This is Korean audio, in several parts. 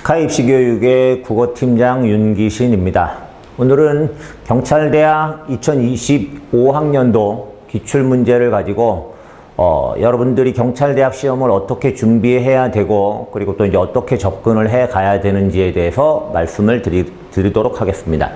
스카이입시교육의 국어팀장 윤기신입니다. 오늘은 경찰대학 2025학년도 기출문제를 가지고 여러분들이 경찰대학 시험을 어떻게 준비해야 되고 그리고 또 이제 어떻게 접근을 해 가야 되는지에 대해서 말씀을 드리도록 하겠습니다.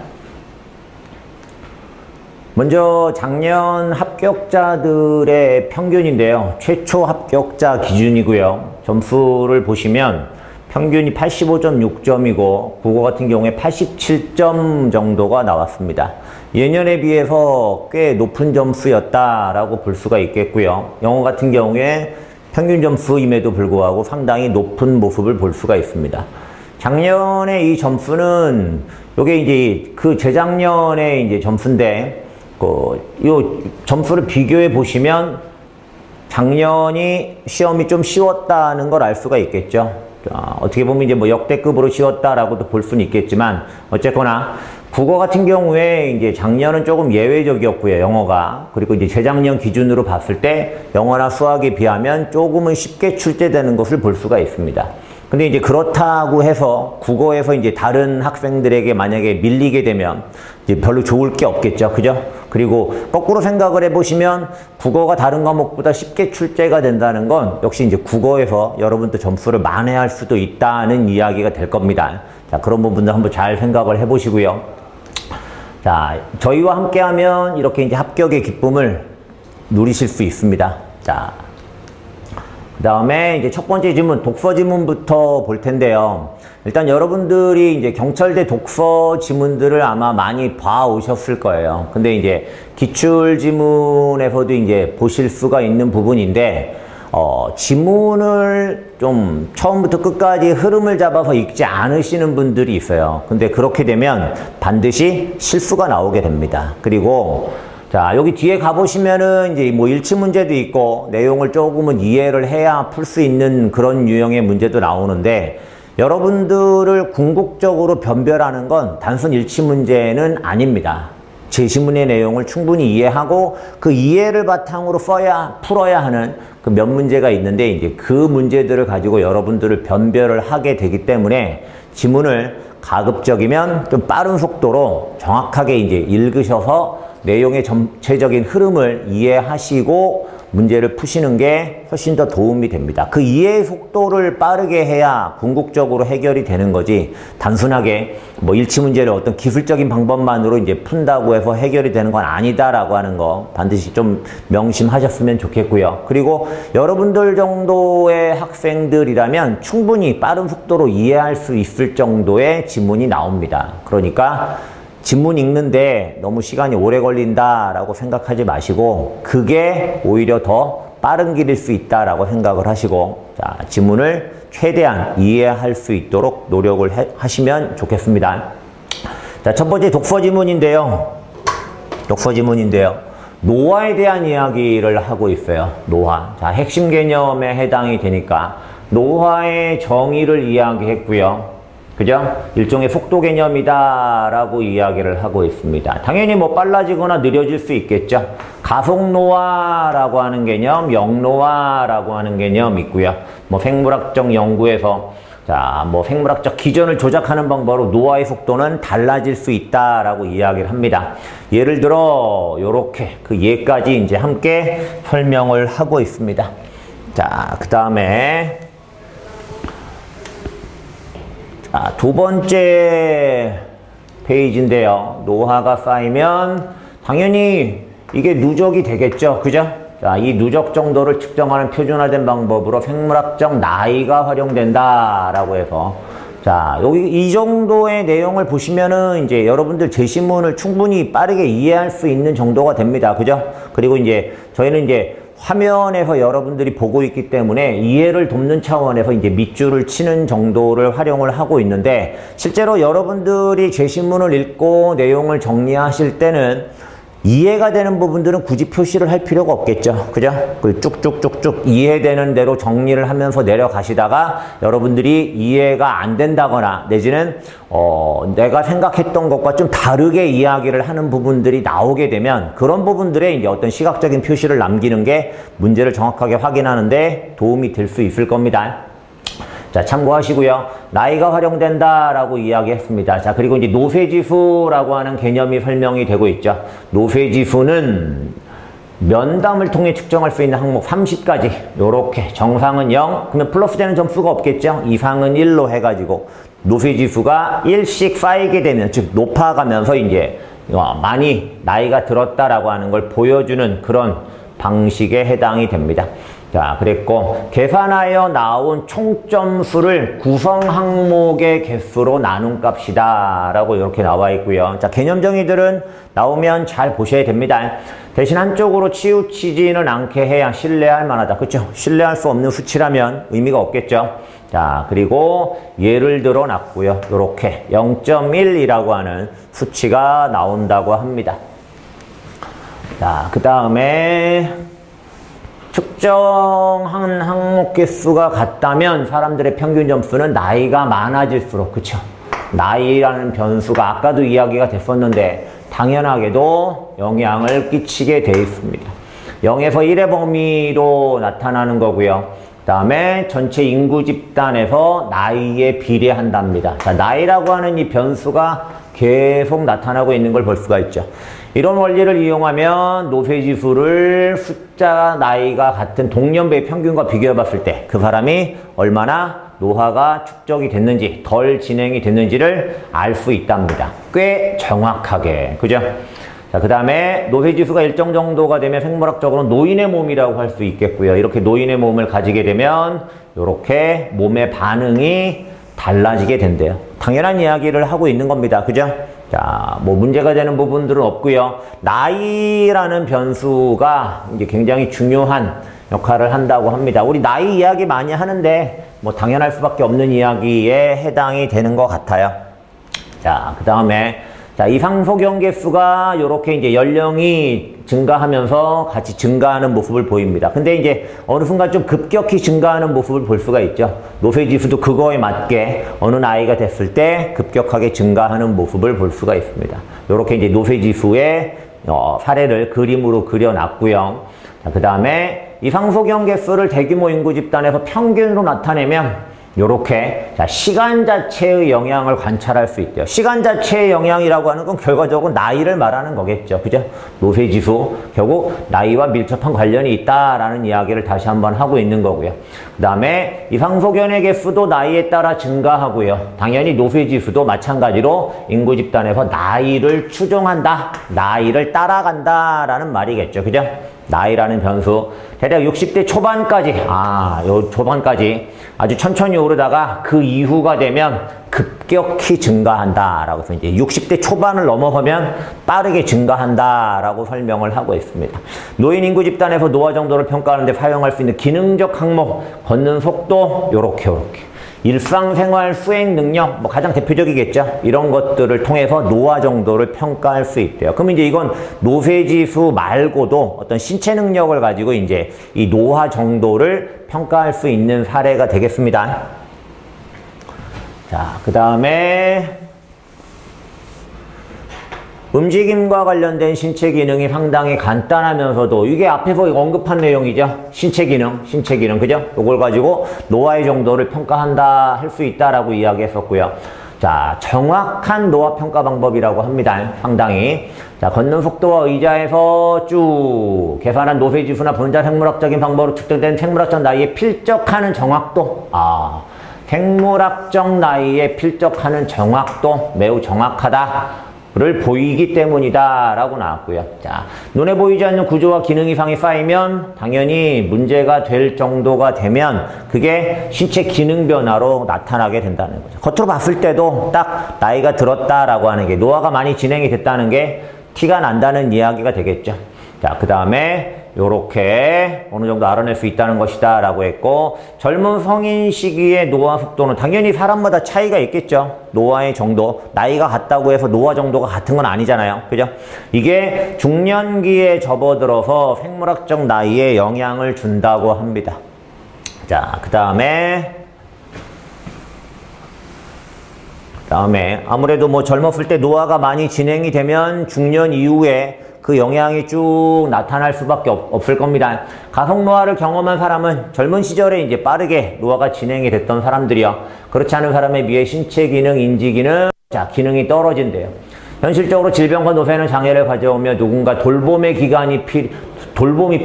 먼저 작년 합격자들의 평균인데요. 최초 합격자 기준이고요. 점수를 보시면 평균이 85.6점이고 국어 같은 경우에 87점 정도가 나왔습니다. 예년에 비해서 꽤 높은 점수였다라고 볼 수가 있겠고요. 영어 같은 경우에 평균 점수임에도 불구하고 상당히 높은 모습을 볼 수가 있습니다. 작년에 이 점수는 요게 이제 그 재작년에 이제 점수인데 요 점수를 비교해 보시면 작년이 시험이 좀 쉬웠다는 걸 알 수가 있겠죠. 어떻게 보면 이제 뭐 역대급으로 쉬웠다라고도 볼 수는 있겠지만 어쨌거나 국어 같은 경우에 이제 작년은 조금 예외적이었고요. 영어가. 그리고 이제 재작년 기준으로 봤을 때 영어나 수학에 비하면 조금은 쉽게 출제되는 것을 볼 수가 있습니다. 근데 이제 그렇다고 해서 국어에서 이제 다른 학생들에게 만약에 밀리게 되면 이제 별로 좋을 게 없겠죠. 그죠? 그리고 거꾸로 생각을 해보시면 국어가 다른 과목보다 쉽게 출제가 된다는 건 역시 이제 국어에서 여러분도 점수를 만회할 수도 있다는 이야기가 될 겁니다. 자, 그런 부분들 한번 잘 생각을 해보시고요. 자, 저희와 함께 하면 이렇게 이제 합격의 기쁨을 누리실 수 있습니다. 자. 그 다음에 이제 첫 번째 지문, 독서 지문부터 볼 텐데요. 일단 여러분들이 이제 경찰대 독서 지문들을 아마 많이 봐 오셨을 거예요. 근데 이제 기출 지문에서도 이제 보실 수가 있는 부분인데, 지문을 좀 처음부터 끝까지 흐름을 잡아서 읽지 않으시는 분들이 있어요. 근데 그렇게 되면 반드시 실수가 나오게 됩니다. 그리고 자, 여기 뒤에 가보시면은 이제 뭐 일치 문제도 있고 내용을 조금은 이해를 해야 풀 수 있는 그런 유형의 문제도 나오는데 여러분들을 궁극적으로 변별하는 건 단순 일치 문제는 아닙니다. 제시문의 내용을 충분히 이해하고 그 이해를 바탕으로 풀어야 하는 그 몇 문제가 있는데 이제 그 문제들을 가지고 여러분들을 변별을 하게 되기 때문에 지문을 가급적이면 좀 빠른 속도로 정확하게 이제 읽으셔서 내용의 전체적인 흐름을 이해하시고 문제를 푸시는 게 훨씬 더 도움이 됩니다. 그 이해의 속도를 빠르게 해야 궁극적으로 해결이 되는 거지 단순하게 뭐 일치 문제를 어떤 기술적인 방법만으로 이제 푼다고 해서 해결이 되는 건 아니다라고 하는 거 반드시 좀 명심하셨으면 좋겠고요. 그리고 여러분들 정도의 학생들이라면 충분히 빠른 속도로 이해할 수 있을 정도의 지문이 나옵니다. 그러니까 지문 읽는데 너무 시간이 오래 걸린다라고 생각하지 마시고 그게 오히려 더 빠른 길일 수 있다라고 생각을 하시고 자, 지문을 최대한 이해할 수 있도록 노력을 하시면 좋겠습니다. 자, 첫 번째 독서 지문인데요. 노화에 대한 이야기를 하고 있어요. 노화. 자, 핵심 개념에 해당이 되니까 노화의 정의를 이야기했고요. 그죠? 일종의 속도 개념이다라고 이야기를 하고 있습니다. 당연히 뭐 빨라지거나 느려질 수 있겠죠. 가속노화라고 하는 개념, 역노화라고 하는 개념 있고요. 뭐 생물학적 연구에서 자, 뭐 생물학적 기전을 조작하는 방법으로 노화의 속도는 달라질 수 있다라고 이야기를 합니다. 예를 들어 요렇게 그 예까지 이제 함께 설명을 하고 있습니다. 자, 그 다음에 자, 두 번째 페이지인데요. 노화가 쌓이면 당연히 이게 누적이 되겠죠. 그죠? 자, 이 누적 정도를 측정하는 표준화된 방법으로 생물학적 나이가 활용된다라고 해서 자, 여기 이 정도의 내용을 보시면은 이제 여러분들 제시문을 충분히 빠르게 이해할 수 있는 정도가 됩니다. 그죠? 그리고 이제 저희는 이제 화면에서 여러분들이 보고 있기 때문에 이해를 돕는 차원에서 이제 밑줄을 치는 정도를 활용을 하고 있는데 실제로 여러분들이 제시문을 읽고 내용을 정리하실 때는 이해가 되는 부분들은 굳이 표시를 할 필요가 없겠죠. 그죠? 쭉쭉쭉쭉 이해되는 대로 정리를 하면서 내려가시다가 여러분들이 이해가 안 된다거나 내지는 내가 생각했던 것과 좀 다르게 이야기를 하는 부분들이 나오게 되면 그런 부분들에 이제 어떤 시각적인 표시를 남기는 게 문제를 정확하게 확인하는 데 도움이 될 수 있을 겁니다. 자, 참고하시고요. 나이가 활용된다라고 이야기했습니다. 자, 그리고 이제 노쇠지수라고 하는 개념이 설명이 되고 있죠. 노쇠지수는 면담을 통해 측정할 수 있는 항목 30가지. 요렇게 정상은 0, 그러면 플러스 되는 점수가 없겠죠. 이상은 1로 해가지고 노쇠지수가 1씩 쌓이게 되면, 즉 높아가면서 이제 많이 나이가 들었다라고 하는 걸 보여주는 그런 방식에 해당이 됩니다. 자, 그랬고 계산하여 나온 총점수를 구성 항목의 개수로 나눈 값이다 라고 이렇게 나와 있고요. 자, 개념 정의들은 나오면 잘 보셔야 됩니다. 대신 한쪽으로 치우치지는 않게 해야 신뢰할 만하다. 그렇죠? 신뢰할 수 없는 수치라면 의미가 없겠죠. 자, 그리고 예를 들어 놨고요. 이렇게 0.1이라고 하는 수치가 나온다고 합니다. 자, 그 다음에 측정한 항목 개수가 같다면 사람들의 평균 점수는 나이가 많아질수록, 그쵸? 나이라는 변수가 아까도 이야기가 됐었는데 당연하게도 영향을 끼치게 돼 있습니다. 0에서 1의 범위로 나타나는 거고요. 그 다음에 전체 인구 집단에서 나이에 비례한답니다. 자, 나이라고 하는 이 변수가 계속 나타나고 있는 걸 볼 수가 있죠. 이런 원리를 이용하면 노쇠지수를 숫자 나이가 같은 동년배의 평균과 비교해 봤을 때 그 사람이 얼마나 노화가 축적이 됐는지, 덜 진행이 됐는지를 알 수 있답니다. 꽤 정확하게. 그죠? 자, 그 다음에 노쇠지수가 일정 정도가 되면 생물학적으로 노인의 몸이라고 할 수 있겠고요. 이렇게 노인의 몸을 가지게 되면 이렇게 몸의 반응이 달라지게 된대요. 당연한 이야기를 하고 있는 겁니다. 그죠? 자, 뭐 문제가 되는 부분들은 없고요. 나이라는 변수가 이제 굉장히 중요한 역할을 한다고 합니다. 우리 나이 이야기 많이 하는데 뭐 당연할 수밖에 없는 이야기에 해당이 되는 것 같아요. 자, 그 다음에 자, 이 상소경 개수가 이렇게 이제 연령이 증가하면서 같이 증가하는 모습을 보입니다. 근데 이제 어느 순간 좀 급격히 증가하는 모습을 볼 수가 있죠. 노쇠지수도 그거에 맞게 어느 나이가 됐을 때 급격하게 증가하는 모습을 볼 수가 있습니다. 이렇게 이제 노쇠지수의 사례를 그림으로 그려놨고요. 자, 그 다음에 이 상소경 개수를 대규모 인구 집단에서 평균으로 나타내면 요렇게 자, 시간 자체의 영향을 관찰할 수 있대요. 시간 자체의 영향이라고 하는 건 결과적으로 나이를 말하는 거겠죠. 그죠? 노쇠지수, 결국 나이와 밀접한 관련이 있다라는 이야기를 다시 한번 하고 있는 거고요. 그 다음에 이 상소견의 개수도 나이에 따라 증가하고요. 당연히 노쇠지수도 마찬가지로 인구 집단에서 나이를 추종한다, 나이를 따라간다라는 말이겠죠. 그죠? 나이라는 변수. 대략 60대 초반까지, 요 초반까지 아주 천천히 오르다가 그 이후가 되면 급격히 증가한다라고 해서 이제 60대 초반을 넘어서면 빠르게 증가한다라고 설명을 하고 있습니다. 노인 인구 집단에서 노화 정도를 평가하는 데 사용할 수 있는 기능적 항목, 걷는 속도, 요렇게. 일상생활 수행 능력, 뭐 가장 대표적이겠죠. 이런 것들을 통해서 노화 정도를 평가할 수 있대요. 그럼 이제 이건 노쇠지수 말고도 어떤 신체 능력을 가지고 이제 이 노화 정도를 평가할 수 있는 사례가 되겠습니다. 자, 그 다음에 움직임과 관련된 신체 기능이 상당히 간단하면서도 이게 앞에서 언급한 내용이죠. 신체 기능, 그죠? 이걸 가지고 노화의 정도를 평가한다, 할 수 있다라고 이야기했었고요. 자, 정확한 노화 평가 방법이라고 합니다. 상당히. 자, 걷는 속도와 의자에서 쭉 계산한 노쇠지수나 분자 생물학적인 방법으로 측정된 생물학적 나이에 필적하는 정확도. 생물학적 나이에 필적하는 정확도 매우 정확하다. 를 보이기 때문이다 라고 나왔고요. 자, 눈에 보이지 않는 구조와 기능 이상이 쌓이면 당연히 문제가 될 정도가 되면 그게 신체 기능 변화로 나타나게 된다는 거죠. 겉으로 봤을 때도 딱 나이가 들었다라고 하는 게 노화가 많이 진행이 됐다는 게 티가 난다는 이야기가 되겠죠. 자, 그 다음에 요렇게 어느 정도 알아낼 수 있다는 것이다 라고 했고, 젊은 성인 시기의 노화 속도는 당연히 사람마다 차이가 있겠죠. 노화의 정도, 나이가 같다고 해서 노화 정도가 같은 건 아니잖아요. 그죠? 이게 중년기에 접어들어서 생물학적 나이에 영향을 준다고 합니다. 자, 그 다음에 아무래도 뭐 젊었을 때 노화가 많이 진행이 되면 중년 이후에 그 그 영향이 쭉 나타날 수밖에 없을 겁니다. 가속 노화를 경험한 사람은 젊은 시절에 이제 빠르게 노화가 진행이 됐던 사람들이요. 그렇지 않은 사람에 비해 신체 기능, 인지 기능, 자, 기능이 떨어진대요. 현실적으로 질병과 노쇠는 장애를 가져오며 누군가 돌봄이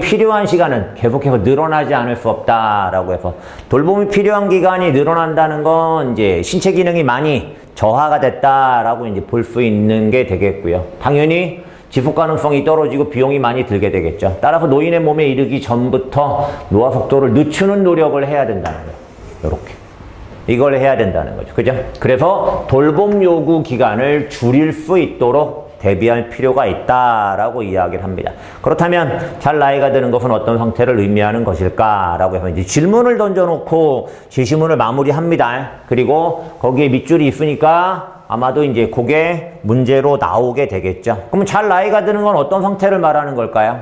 필요한 시간은 계속해서 늘어나지 않을 수 없다라고 해서 돌봄이 필요한 기간이 늘어난다는 건 이제 신체 기능이 많이 저하가 됐다라고 이제 볼 수 있는 게 되겠고요. 당연히 지속 가능성이 떨어지고 비용이 많이 들게 되겠죠. 따라서 노인의 몸에 이르기 전부터 노화 속도를 늦추는 노력을 해야 된다는 거예요. 이렇게. 이걸 해야 된다는 거죠. 그죠? 그래서 돌봄 요구 기간을 줄일 수 있도록 대비할 필요가 있다라고 이야기를 합니다. 그렇다면 잘 나이가 드는 것은 어떤 상태를 의미하는 것일까라고 해서 이제 질문을 던져놓고 제시문을 마무리합니다. 그리고 거기에 밑줄이 있으니까 아마도 이제 그게 문제로 나오게 되겠죠. 그러면 잘 나이가 드는 건 어떤 상태를 말하는 걸까요?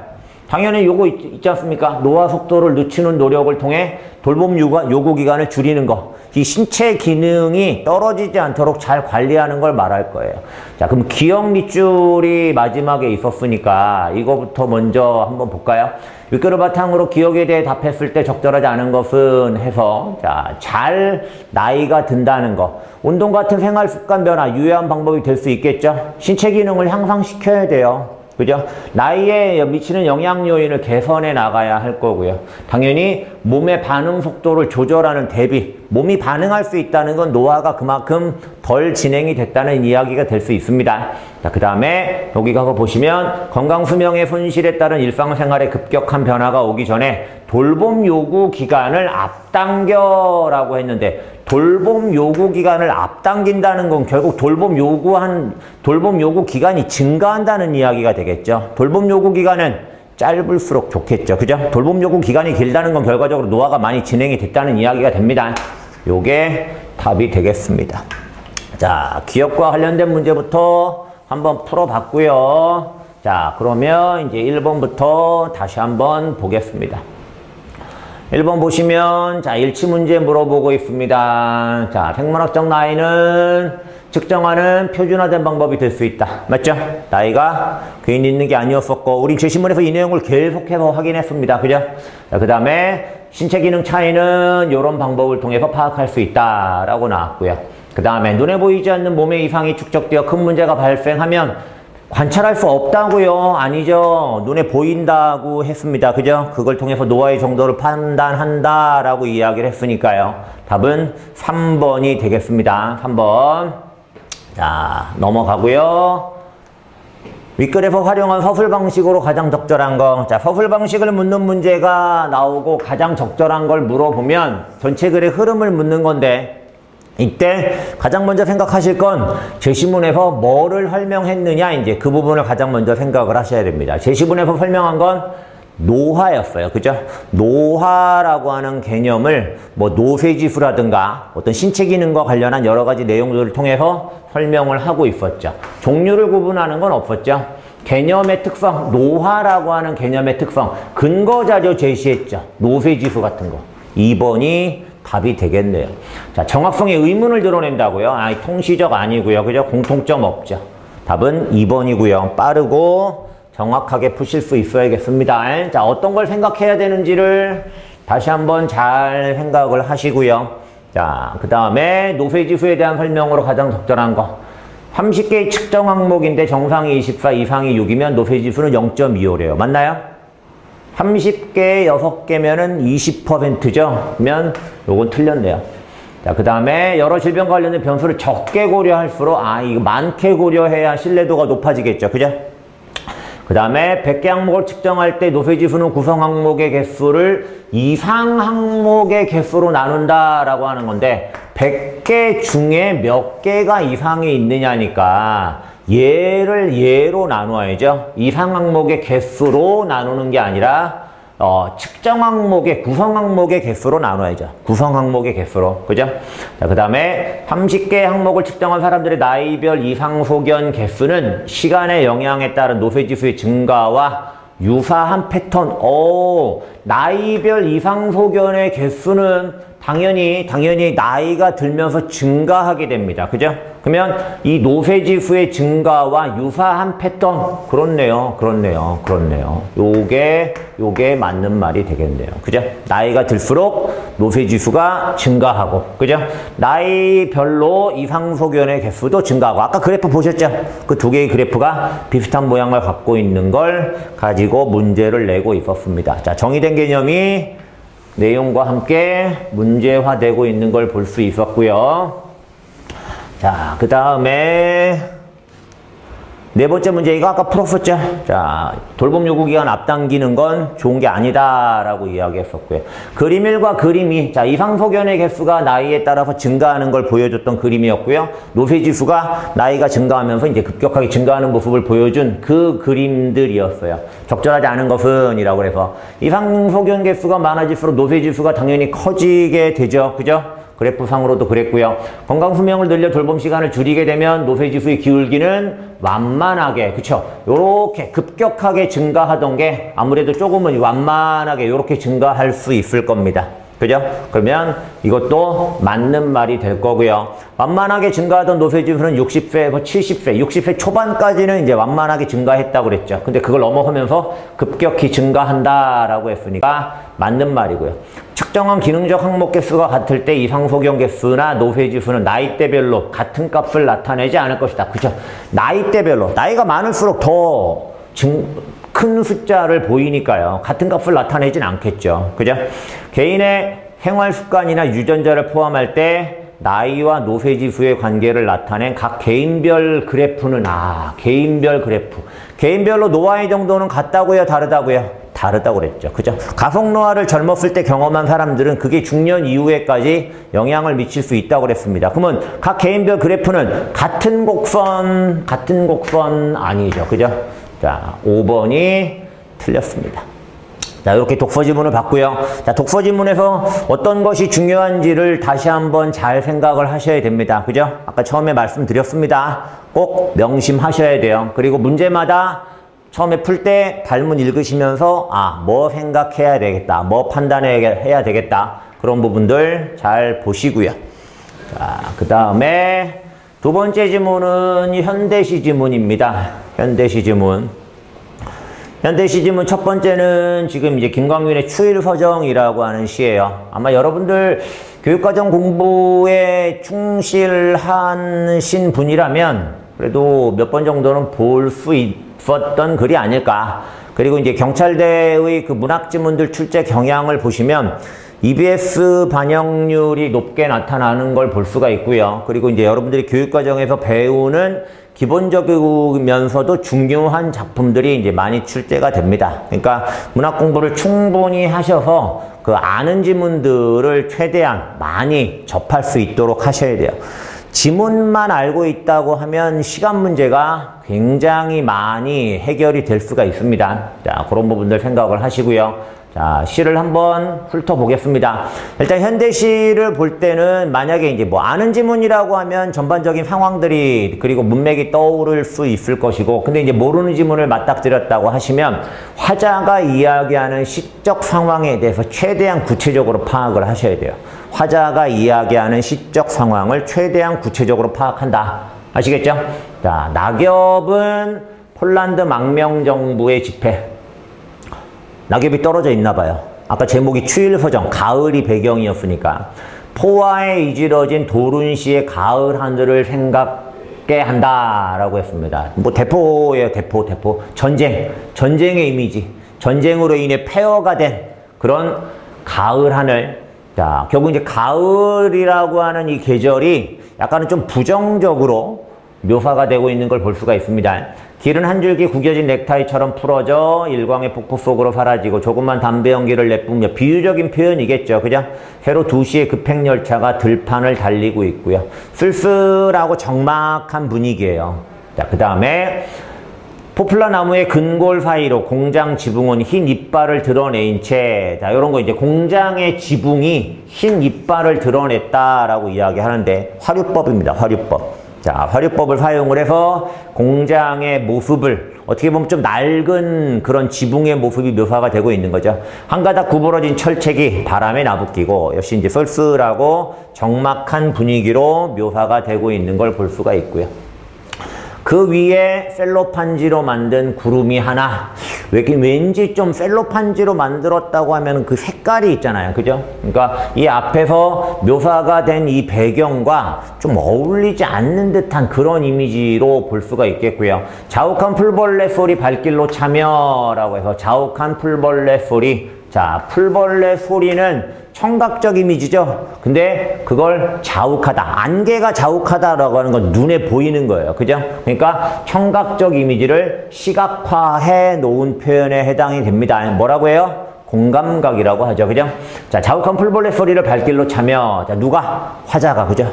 당연히 요거 있지 않습니까? 노화 속도를 늦추는 노력을 통해 돌봄 요구 기간을 줄이는 거. 이 신체 기능이 떨어지지 않도록 잘 관리하는 걸 말할 거예요. 자, 그럼 기억 밑줄이 마지막에 있었으니까 이거부터 먼저 한번 볼까요? 윗글을 바탕으로 기억에 대해 답했을 때 적절하지 않은 것은 해서 자, 잘 나이가 든다는 거. 운동 같은 생활 습관 변화, 유효한 방법이 될 수 있겠죠? 신체 기능을 향상시켜야 돼요. 그죠? 나이에 미치는 영향 요인을 개선해 나가야 할 거고요. 당연히 몸의 반응 속도를 조절하는 대비, 몸이 반응할 수 있다는 건 노화가 그만큼 덜 진행이 됐다는 이야기가 될 수 있습니다. 자, 그 다음에 여기 가서 보시면 건강수명의 손실에 따른 일상생활에 급격한 변화가 오기 전에 돌봄 요구 기간을 앞당겨라고 했는데 돌봄 요구 기간을 앞당긴다는 건 결국 돌봄 요구 기간이 증가한다는 이야기가 되겠죠. 돌봄 요구 기간은 짧을수록 좋겠죠. 그죠? 돌봄 요구 기간이 길다는 건 결과적으로 노화가 많이 진행이 됐다는 이야기가 됩니다. 요게 답이 되겠습니다. 자, 기억과 관련된 문제부터 한번 풀어봤고요. 자, 그러면 이제 1번부터 다시 한번 보겠습니다. 1번 보시면 자, 일치 문제 물어보고 있습니다. 자, 생물학적 나이는 측정하는 표준화된 방법이 될 수 있다. 맞죠? 나이가 괜히 있는 게 아니었었고 우리 제시문에서 이 내용을 계속해서 확인했습니다. 그죠? 그 다음에 신체 기능 차이는 이런 방법을 통해서 파악할 수 있다라고 나왔고요. 그 다음에 눈에 보이지 않는 몸의 이상이 축적되어 큰 문제가 발생하면 관찰할 수 없다고요? 아니죠. 눈에 보인다고 했습니다. 그죠? 그걸 통해서 노화의 정도를 판단한다라고 이야기를 했으니까요. 답은 3번이 되겠습니다. 3번. 자, 넘어가고요. 윗글에서 활용한 서술 방식으로 가장 적절한 거. 자, 서술 방식을 묻는 문제가 나오고 가장 적절한 걸 물어보면 전체 글의 흐름을 묻는 건데 이때 가장 먼저 생각하실 건 제시문에서 뭐를 설명했느냐 이제 그 부분을 가장 먼저 생각을 하셔야 됩니다. 제시문에서 설명한 건 노화였어요. 그죠? 노화라고 하는 개념을 뭐 노쇠지수라든가 어떤 신체 기능과 관련한 여러 가지 내용들을 통해서 설명을 하고 있었죠. 종류를 구분하는 건 없었죠. 개념의 특성, 노화라고 하는 개념의 특성, 근거자료 제시했죠. 노쇠지수 같은 거. 2번이 답이 되겠네요. 자, 정확성의 의문을 드러낸다고요? 아니, 통시적 아니고요. 그죠? 공통점 없죠. 답은 2번이고요. 빠르고 정확하게 푸실 수 있어야겠습니다. 자, 어떤 걸 생각해야 되는지를 다시 한번 잘 생각을 하시고요. 자, 그 다음에 노쇠지수에 대한 설명으로 가장 적절한 거. 30개의 측정 항목인데 정상이 24, 이상이 6이면 노쇠지수는 0.25래요. 맞나요? 30개, 6개면은 20%죠? 그러면 요건 틀렸네요. 자, 그 다음에 여러 질병과 관련된 변수를 적게 고려할수록, 이거 많게 고려해야 신뢰도가 높아지겠죠? 그죠? 그 다음에 100개 항목을 측정할 때 노쇠지수는 구성 항목의 개수를 이상 항목의 개수로 나눈다라고 하는 건데, 100개 중에 몇 개가 이상이 있느냐니까, 얘를 얘로 나누어야죠. 이상 항목의 개수로 나누는 게 아니라 측정 항목의 구성 항목의 개수로 나눠야죠. 구성 항목의 개수로. 그죠? 자, 그 다음에 30개 항목을 측정한 사람들의 나이별 이상 소견 개수는 시간의 영향에 따른 노쇠지수의 증가와 유사한 패턴. 나이별 이상 소견의 개수는 당연히 나이가 들면서 증가하게 됩니다. 그죠? 그러면 이 노쇠지수의 증가와 유사한 패턴. 그렇네요. 요게 맞는 말이 되겠네요. 그죠? 나이가 들수록 노쇠지수가 증가하고, 그죠? 나이별로 이상소견의 개수도 증가하고. 아까 그래프 보셨죠? 그 두 개의 그래프가 비슷한 모양을 갖고 있는 걸 가지고 문제를 내고 있었습니다. 자, 정의된 개념이 내용과 함께 문제화되고 있는 걸 볼 수 있었고요. 자, 그 다음에 네 번째 문제, 이거 아까 풀었었죠? 자, 돌봄 요구기간 앞당기는 건 좋은 게 아니다라고 이야기했었고요. 그림 1과 그림 2, 자, 이상소견의 개수가 나이에 따라서 증가하는 걸 보여줬던 그림이었고요. 노쇠지수가 나이가 증가하면서 이제 급격하게 증가하는 모습을 보여준 그 그림들이었어요. 적절하지 않은 것은 이라고 해서 이상소견 개수가 많아질수록 노쇠지수가 당연히 커지게 되죠. 그죠? 그래프상으로도 그랬고요. 건강수명을 늘려 돌봄 시간을 줄이게 되면 노쇠지수의 기울기는 완만하게, 그쵸? 요렇게 급격하게 증가하던 게 아무래도 조금은 완만하게 요렇게 증가할 수 있을 겁니다. 그죠? 그러면 이것도 맞는 말이 될 거고요. 완만하게 증가하던 노쇠지수는 60세, 70세, 60세 초반까지는 이제 완만하게 증가했다고 그랬죠. 근데 그걸 넘어서면서 급격히 증가한다라고 했으니까 맞는 말이고요. 측정한 기능적 항목 개수가 같을 때 이상소견 개수나 노쇠지수는 나이대별로 같은 값을 나타내지 않을 것이다. 그죠? 나이대별로, 나이가 많을수록 더 큰 숫자를 보이니까요. 같은 값을 나타내진 않겠죠. 그죠? 개인의 생활 습관이나 유전자를 포함할 때 나이와 노쇠지수의 관계를 나타낸 각 개인별 그래프는, 개인별 그래프. 개인별로 노화의 정도는 같다고요? 다르다고요? 다르다고 그랬죠. 그죠? 가속노화를 젊었을 때 경험한 사람들은 그게 중년 이후에까지 영향을 미칠 수 있다고 그랬습니다. 그러면 각 개인별 그래프는 같은 곡선 아니죠. 그죠? 자, 5번이 틀렸습니다. 자, 이렇게 독서지문을 봤고요. 자, 독서지문에서 어떤 것이 중요한지를 다시 한번 잘 생각을 하셔야 됩니다. 그죠? 아까 처음에 말씀드렸습니다. 꼭 명심하셔야 돼요. 그리고 문제마다 처음에 풀 때 발문 읽으시면서 뭐 생각해야 되겠다, 뭐 판단해야 되겠다, 그런 부분들 잘 보시고요. 자, 그 다음에 두 번째 지문은 현대시 지문입니다. 현대시 지문 첫 번째는 지금 이제 김광윤의 추일서정이라고 하는 시예요. 아마 여러분들 교육과정 공부에 충실하신 분이라면 그래도 몇 번 정도는 볼 수 있었던 글이 아닐까. 그리고 이제 경찰대의 그 문학지문들 출제 경향을 보시면 EBS 반영률이 높게 나타나는 걸 볼 수가 있고요. 그리고 이제 여러분들이 교육과정에서 배우는 기본적이면서도 중요한 작품들이 이제 많이 출제가 됩니다. 그러니까 문학 공부를 충분히 하셔서 그 아는 지문들을 최대한 많이 접할 수 있도록 하셔야 돼요. 지문만 알고 있다고 하면 시간 문제가 굉장히 많이 해결이 될 수가 있습니다. 자, 그런 부분들 생각을 하시고요. 자, 시를 한번 훑어보겠습니다. 일단 현대시를 볼 때는 만약에 이제 뭐 아는 지문이라고 하면 전반적인 상황들이 그리고 문맥이 떠오를 수 있을 것이고, 근데 이제 모르는 지문을 맞닥뜨렸다고 하시면 화자가 이야기하는 시적 상황에 대해서 최대한 구체적으로 파악을 하셔야 돼요. 화자가 이야기하는 시적 상황을 최대한 구체적으로 파악한다. 아시겠죠? 자, 낙엽은 폴란드 망명정부의 집회. 낙엽이 떨어져 있나 봐요. 아까 제목이 추일서정, 가을이 배경이었으니까. 포화에 이지러진 도룬시의 가을 하늘을 생각게 한다라고 했습니다. 뭐 대포예요, 대포. 전쟁의 이미지. 전쟁으로 인해 폐허가 된 그런 가을 하늘. 자, 결국 이제 가을이라고 하는 이 계절이 약간은 좀 부정적으로 묘사가 되고 있는 걸 볼 수가 있습니다. 길은 한 줄기 구겨진 넥타이처럼 풀어져 일광의 폭포 속으로 사라지고 조금만 담배 연기를 내뿜며, 비유적인 표현이겠죠. 그죠? 새로 2시에 급행열차가 들판을 달리고 있고요. 쓸쓸하고 적막한 분위기예요. 자, 그 다음에 포플라 나무의 근골 사이로 공장 지붕은 흰 이빨을 드러낸 채, 자, 요런 거 이제 공장의 지붕이 흰 이빨을 드러냈다라고 이야기하는데, 화류법입니다. 화류법. 자, 화류법을 사용을 해서 공장의 모습을 어떻게 보면 좀 낡은 그런 지붕의 모습이 묘사가 되고 있는 거죠. 한 가닥 구부러진 철책이 바람에 나부끼고 역시 이제 쓸쓸하고 적막한 분위기로 묘사가 되고 있는 걸 볼 수가 있고요. 그 위에 셀로판지로 만든 구름이 하나, 왠지 좀 셀로판지로 만들었다고 하면 그 색깔이 있잖아요. 그죠? 그러니까 이 앞에서 묘사가 된 이 배경과 좀 어울리지 않는 듯한 그런 이미지로 볼 수가 있겠고요. 자욱한 풀벌레 소리 발길로 참여라고 해서 자욱한 풀벌레 소리. 자, 풀벌레 소리는 청각적 이미지죠. 근데 그걸 자욱하다. 안개가 자욱하다라고 하는 건 눈에 보이는 거예요. 그죠? 그러니까 청각적 이미지를 시각화해 놓은 표현에 해당이 됩니다. 뭐라고 해요? 공감각이라고 하죠. 그죠? 자, 자욱한 풀벌레 소리를 발길로 차며. 자, 누가? 화자가. 그죠?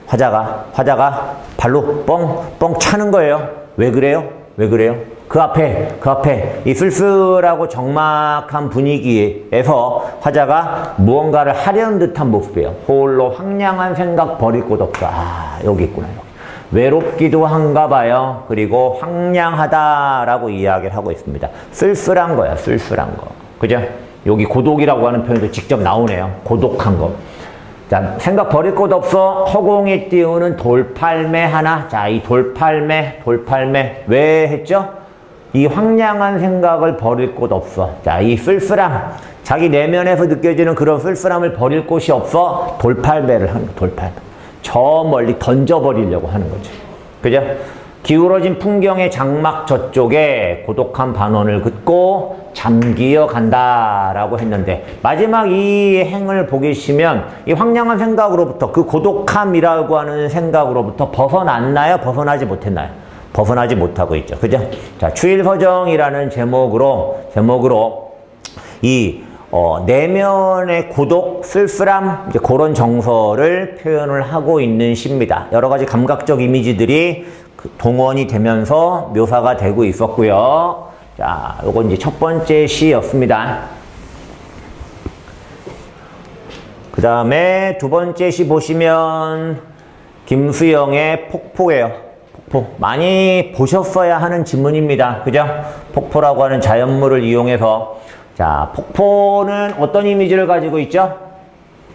화자가 발로 뻥 차는 거예요. 왜 그래요? 왜 그래요? 그 앞에 이 쓸쓸하고 적막한 분위기에서 화자가 무언가를 하려는 듯한 모습이에요. 홀로 황량한 생각 버릴 곳 없어. 아, 여기 있구나. 여기. 외롭기도 한가 봐요. 그리고 황량하다라고 이야기를 하고 있습니다. 쓸쓸한 거야, 쓸쓸한 거. 그죠? 여기 고독이라고 하는 표현도 직접 나오네요. 고독한 거. 자, 생각 버릴 곳 없어. 허공에 띄우는 돌팔매 하나. 자, 이 돌팔매 왜 했죠? 이 황량한 생각을 버릴 곳 없어. 자, 이 쓸쓸함, 자기 내면에서 느껴지는 그런 쓸쓸함을 버릴 곳이 없어. 돌팔매를 하는 거야, 돌팔매. 저 멀리 던져버리려고 하는 거죠. 그죠? 기울어진 풍경의 장막 저쪽에 고독한 반원을 긋고 잠기어 간다라고 했는데, 마지막 이 행을 보기 시면 이 황량한 생각으로부터, 그 고독함이라고 하는 생각으로부터 벗어났나요? 벗어나지 못했나요? 벗어나지 못하고 있죠. 그죠? 자, 추일서정이라는 제목으로 이 내면의 고독, 쓸쓸함, 이제 그런 정서를 표현을 하고 있는 시입니다. 여러 가지 감각적 이미지들이 동원이 되면서 묘사가 되고 있었고요. 자, 요건 이제 첫 번째 시였습니다. 그 다음에 두 번째 시 보시면 김수영의 폭포예요. 폭포. 많이 보셨어야 하는 지문입니다. 그죠? 폭포라고 하는 자연물을 이용해서. 자, 폭포는 어떤 이미지를 가지고 있죠?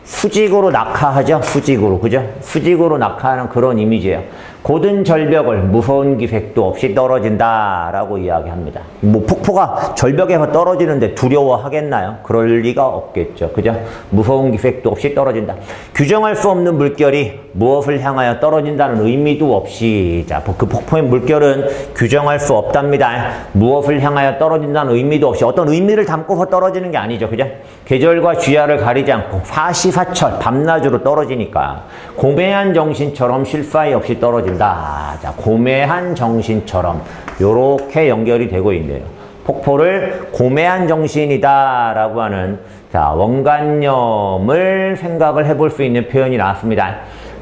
수직으로 낙하하죠? 수직으로. 그죠? 수직으로 낙하하는 그런 이미지예요. 고든 절벽을 무서운 기색도 없이 떨어진다라고 이야기합니다. 뭐 폭포가 절벽에서 떨어지는데 두려워하겠나요? 그럴 리가 없겠죠. 그죠? 무서운 기색도 없이 떨어진다. 규정할 수 없는 물결이 무엇을 향하여 떨어진다는 의미도 없이, 자, 그 폭포의 물결은 규정할 수 없답니다. 무엇을 향하여 떨어진다는 의미도 없이 어떤 의미를 담고서 떨어지는 게 아니죠. 그죠? 계절과 주야를 가리지 않고 사시사철 밤낮으로 떨어지니까 고매한 정신처럼 쉴 사이 없이 떨어진다. 자, 고매한 정신처럼 요렇게 연결이 되고 있네요. 폭포를 고매한 정신이다 라고 하는, 자, 원관념을 생각을 해볼 수 있는 표현이 나왔습니다.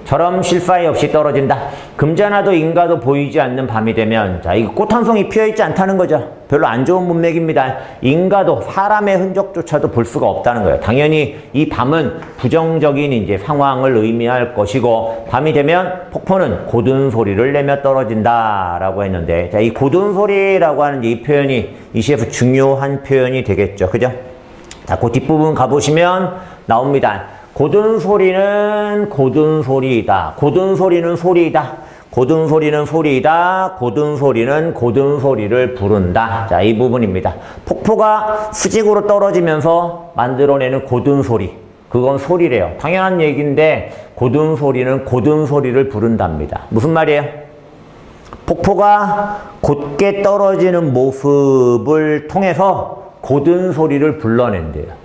처럼 쉴 사이 없이 떨어진다. 금자나도 인가도 보이지 않는 밤이 되면, 자, 이거 꽃 한 송이 피어있지 않다는 거죠. 별로 안 좋은 문맥입니다. 인가도 사람의 흔적조차도 볼 수가 없다는 거예요. 당연히 이 밤은 부정적인 이제 상황을 의미할 것이고, 밤이 되면 폭포는 고든 소리를 내며 떨어진다라고 했는데, 자, 이 고든 소리라고 하는 이 표현이 이 시에서 중요한 표현이 되겠죠. 그죠? 자, 그 뒷부분 가보시면 나옵니다. 고든 소리는 고든 소리이다. 고든 소리는 소리이다. 고든 소리는 소리이다. 고든 소리는 고든 소리를 부른다. 자, 이 부분입니다. 폭포가 수직으로 떨어지면서 만들어내는 고든 소리. 그건 소리래요. 당연한 얘기인데 고든 소리는 고든 소리를 부른답니다. 무슨 말이에요? 폭포가 곧게 떨어지는 모습을 통해서 고든 소리를 불러낸대요.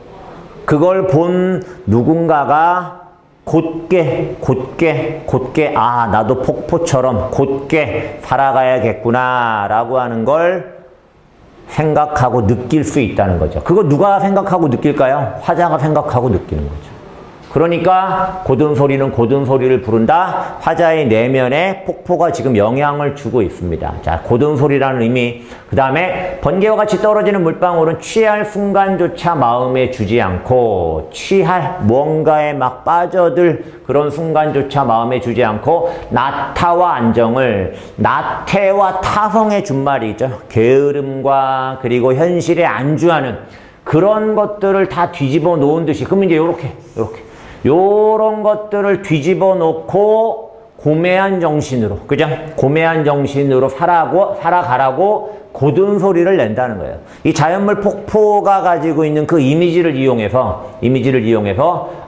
그걸 본 누군가가 곧게 아, 나도 폭포처럼 곧게 살아가야겠구나 라고 하는 걸 생각하고 느낄 수 있다는 거죠. 그거 누가 생각하고 느낄까요? 화자가 생각하고 느끼는 거죠. 그러니까 고든 소리는 고든 소리를 부른다. 화자의 내면에 폭포가 지금 영향을 주고 있습니다. 자, 고든 소리라는 의미. 그 다음에 번개와 같이 떨어지는 물방울은 취할 순간조차 마음에 주지 않고, 취할 무언가에 막 빠져들 그런 순간조차 마음에 주지 않고, 나타와 안정을, 나태와 타성의 준말이죠. 게으름과 그리고 현실에 안주하는 그런 것들을 다 뒤집어 놓은 듯이, 그러면 이제 요런 것들을 뒤집어 놓고 고매한 정신으로, 그죠? 고매한 정신으로 살아가라고 고든 소리를 낸다는 거예요. 이 자연물 폭포가 가지고 있는 그 이미지를 이용해서,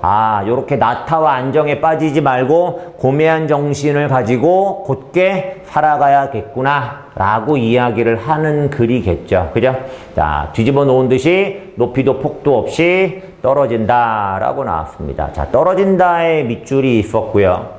아, 요렇게 나타와 안정에 빠지지 말고 고매한 정신을 가지고 곧게 살아가야겠구나 라고 이야기를 하는 글이겠죠. 그죠? 자, 뒤집어 놓은 듯이 높이도 폭도 없이 떨어진다 라고 나왔습니다. 자, 떨어진다의 밑줄이 있었고요.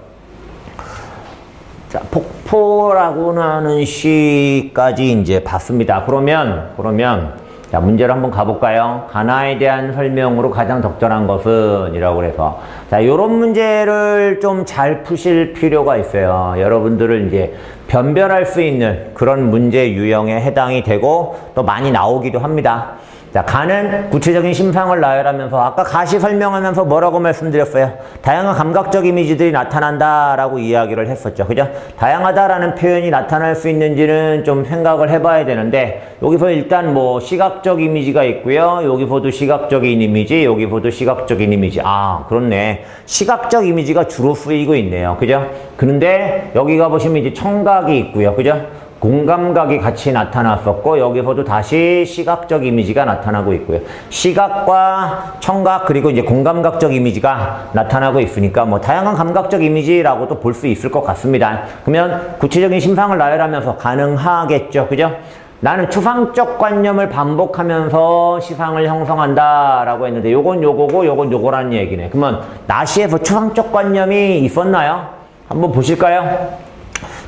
자, 폭포라고 하는 시까지 이제 봤습니다. 그러면 자, 문제를 한번 가볼까요? 가나에 대한 설명으로 가장 적절한 것은 이라고 그래서, 자, 요런 문제를 좀 잘 푸실 필요가 있어요. 여러분들을 이제 변별할 수 있는 그런 문제 유형에 해당이 되고 또 많이 나오기도 합니다. 자, 가는 구체적인 심상을 나열하면서 아까 가시 설명하면서 뭐라고 말씀드렸어요? 다양한 감각적 이미지들이 나타난다라고 이야기를 했었죠. 그죠? 다양하다라는 표현이 나타날 수 있는지는 좀 생각을 해봐야 되는데, 여기서 일단 뭐 시각적 이미지가 있고요. 여기서도 시각적인 이미지, 여기서도 시각적인 이미지. 아, 그렇네. 시각적 이미지가 주로 쓰이고 있네요. 그죠? 그런데 여기가 보시면 이제 청각이 있고요. 그죠? 공감각이 같이 나타났었고, 여기서도 다시 시각적 이미지가 나타나고 있고요. 시각과 청각 그리고 이제 공감각적 이미지가 나타나고 있으니까 뭐 다양한 감각적 이미지라고도 볼 수 있을 것 같습니다. 그러면 구체적인 심상을 나열하면서 가능하겠죠. 그죠? 나는 추상적 관념을 반복하면서 시상을 형성한다 라고 했는데, 요건 요거고 요건 요거라는 얘기네. 그러면 나시에서 추상적 관념이 있었나요? 한번 보실까요?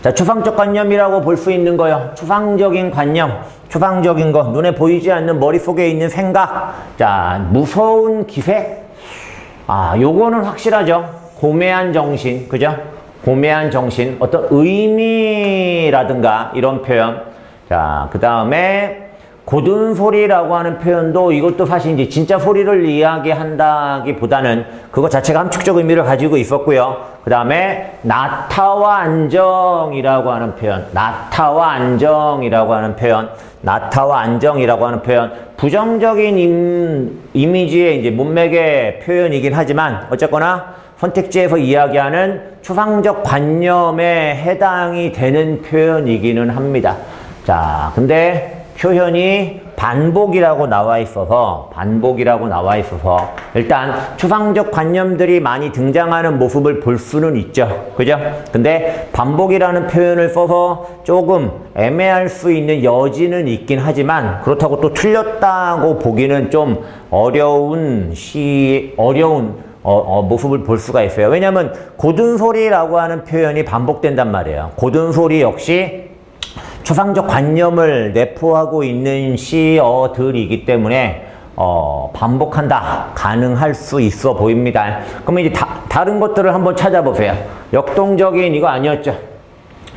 자, 추상적 관념이라고 볼 수 있는 거요. 추상적인 관념, 추상적인 거, 눈에 보이지 않는 머릿속에 있는 생각. 자, 무서운 기색. 아, 요거는 확실하죠. 고매한 정신, 그죠? 고매한 정신, 어떤 의미라든가 이런 표현. 자, 그 다음에 고든 소리라고 하는 표현도, 이것도 사실 이제 진짜 소리를 이야기한다기보다는 그거 자체가 함축적 의미를 가지고 있었고요. 그 다음에 나타와 안정이라고 하는 표현, 나타와 안정이라고 하는 표현, 부정적인 이미지의 이제 문맥의 표현이긴 하지만 어쨌거나 선택지에서 이야기하는 추상적 관념에 해당이 되는 표현이기는 합니다. 자, 근데 표현이 반복이라고 나와 있어서 일단 추상적 관념들이 많이 등장하는 모습을 볼 수는 있죠. 그죠? 근데 반복이라는 표현을 써서 조금 애매할 수 있는 여지는 있긴 하지만, 그렇다고 또 틀렸다고 보기는 좀 어려운 모습을 볼 수가 있어요. 왜냐하면 고든 소리라고 하는 표현이 반복된단 말이에요. 고든 소리 역시 추상적 관념을 내포하고 있는 시어들이기 때문에 반복한다, 가능할 수 있어 보입니다. 그러면 이제 다른 것들을 한번 찾아보세요. 역동적인 이거 아니었죠?